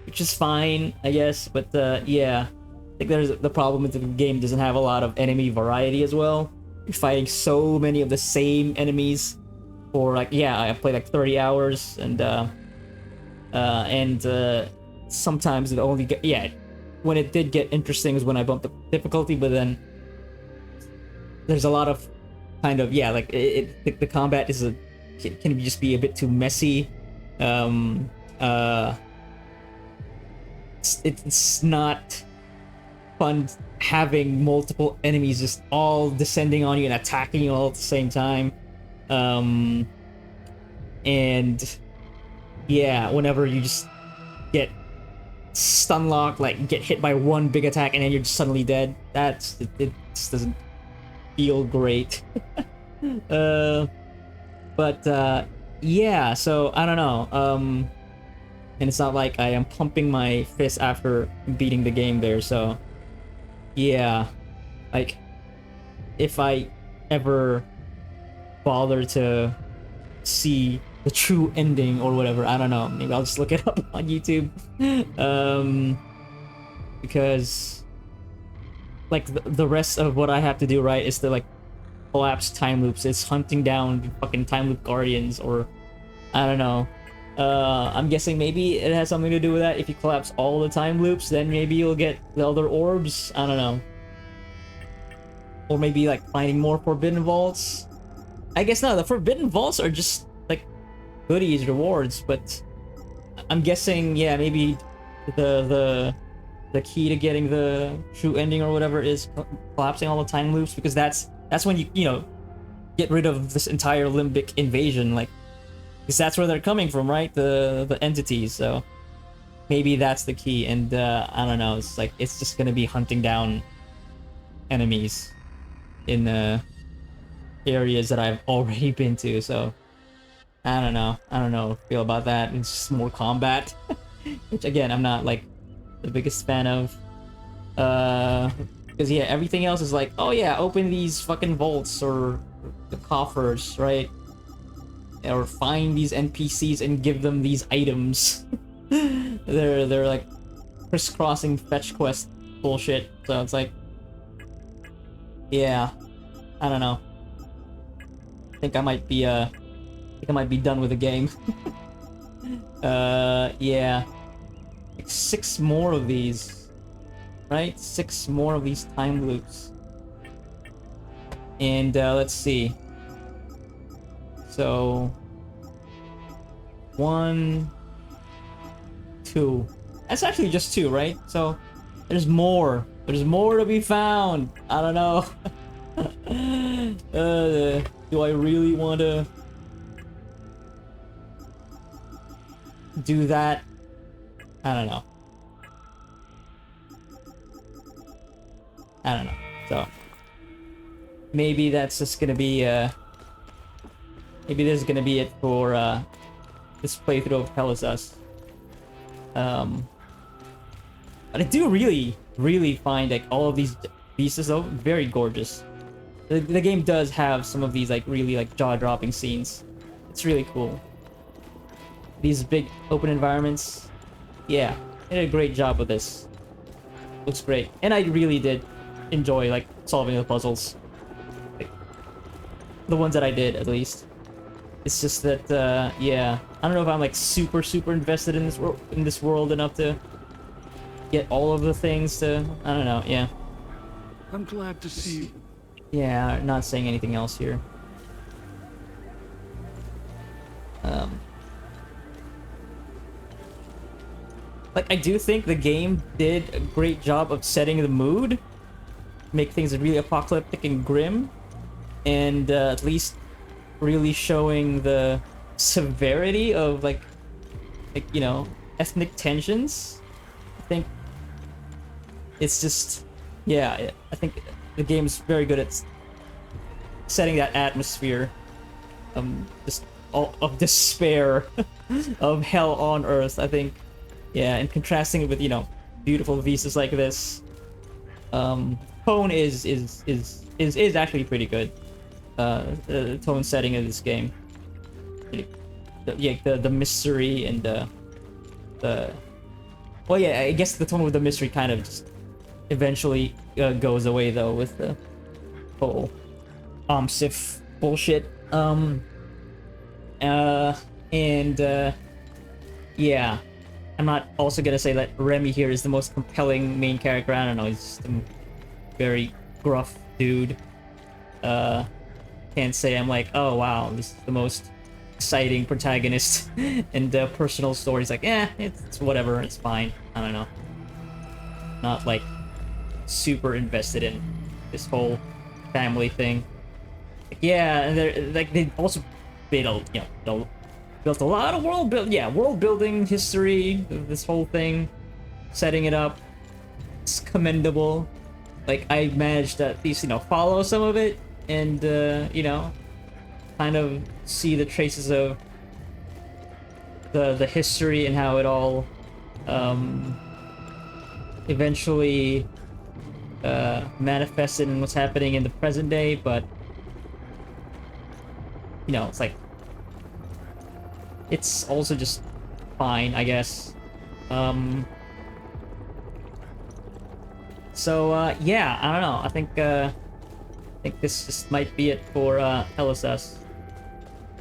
which is fine, I guess. But yeah, I think there's the problem is the game doesn't have a lot of enemy variety as well. You're fighting so many of the same enemies for like, yeah, I played like 30 hours, and sometimes it only get, yeah, when it did get interesting is when I bumped the difficulty, but then there's a lot of kind of, yeah, like the combat is can just be a bit too messy It's not fun having multiple enemies just all descending on you and attacking you all at the same time. And yeah, whenever you just get stun locked, like get hit by one big attack and then you're just suddenly dead, it just doesn't feel great. But yeah, so I don't know. And it's not like I am pumping my fist after beating the game there, so yeah, like if I ever bother to see the true ending or whatever, I don't know, maybe I'll just look it up on YouTube. Because like the rest of what I have to do, right, is to like collapse time loops. It's hunting down fucking time loop guardians, or I don't know. I'm guessing maybe it has something to do with that. If you collapse all the time loops, then maybe you'll get the other orbs. I don't know. Or maybe like finding more forbidden vaults. I guess no, the forbidden vaults are just like goodies, rewards, but I'm guessing, yeah, maybe the key to getting the true ending or whatever is collapsing all the time loops, because that's when you know, get rid of this entire limbic invasion, like, because that's where they're coming from, right? The entities. So maybe that's the key. And I don't know. It's like it's just gonna be hunting down enemies in areas that I've already been to. So I don't know. I don't know how I feel about that. It's just more combat, which again I'm not like the biggest fan of. Because yeah, everything else is like, oh yeah, open these fucking vaults or the coffers, right? Or find these NPCs and give them these items. they're like crisscrossing fetch quest bullshit. So it's like, yeah, I don't know. I think I might be done with the game. Yeah, like 6 more of these, right? 6 more of these time loops. And let's see. So 1, 2. That's actually just 2, right? So there's more. There's more to be found. I don't know. Do I really want to do that? I don't know. I don't know. So maybe that's just gonna be maybe this is gonna be it for this playthrough of Hell Is Us. But I do really find like all of these pieces though very gorgeous. The game does have some of these like really like jaw-dropping scenes. It's really cool. These big open environments, yeah, they did a great job with this. Looks great, and I really did enjoy like solving the puzzles, like, the ones that I did at least. It's just that yeah, I don't know if I'm like super invested in this world enough to get all of the things to, I don't know. Yeah, I'm glad to see you. Yeah, not saying anything else here. Like, I do think the game did a great job of setting the mood, make things really apocalyptic and grim, and at least really showing the severity of like you know, ethnic tensions. I think it's just, yeah, I think the game's very good at setting that atmosphere, just all of despair, of hell on earth. I think, yeah, and contrasting it with, you know, beautiful vistas like this. Tone is actually pretty good. The tone setting of this game, the mystery and the well, yeah, I guess the tone with the mystery kind of just eventually goes away though with the whole Sif bullshit. Yeah, I'm not also gonna say that Remy here is the most compelling main character. I don't know, he's just a very gruff dude. Can't say I'm like, oh wow, this is the most exciting protagonist and personal stories. Like, it's whatever, it's fine. I don't know. Not like super invested in this whole family thing. Like, yeah, and they're like they also built built a lot of world building history. This whole thing, setting it up, it's commendable. Like I managed to at least follow some of it and kind of see the traces of the history and how it all eventually manifested in what's happening in the present day. But it's like it's also just fine, I guess. So yeah, I don't know. I think this just might be it for LSS.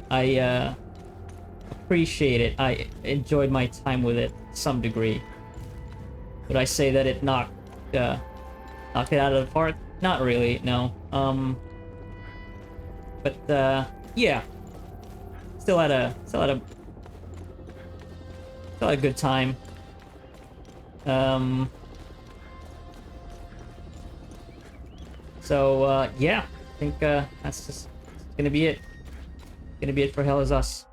I appreciate it. I enjoyed my time with it to some degree. Would I say that it knocked it out of the park? Not really, no. But yeah, still had a good time. So yeah, I think that's just gonna be it. Gonna be it for Hell Is Us.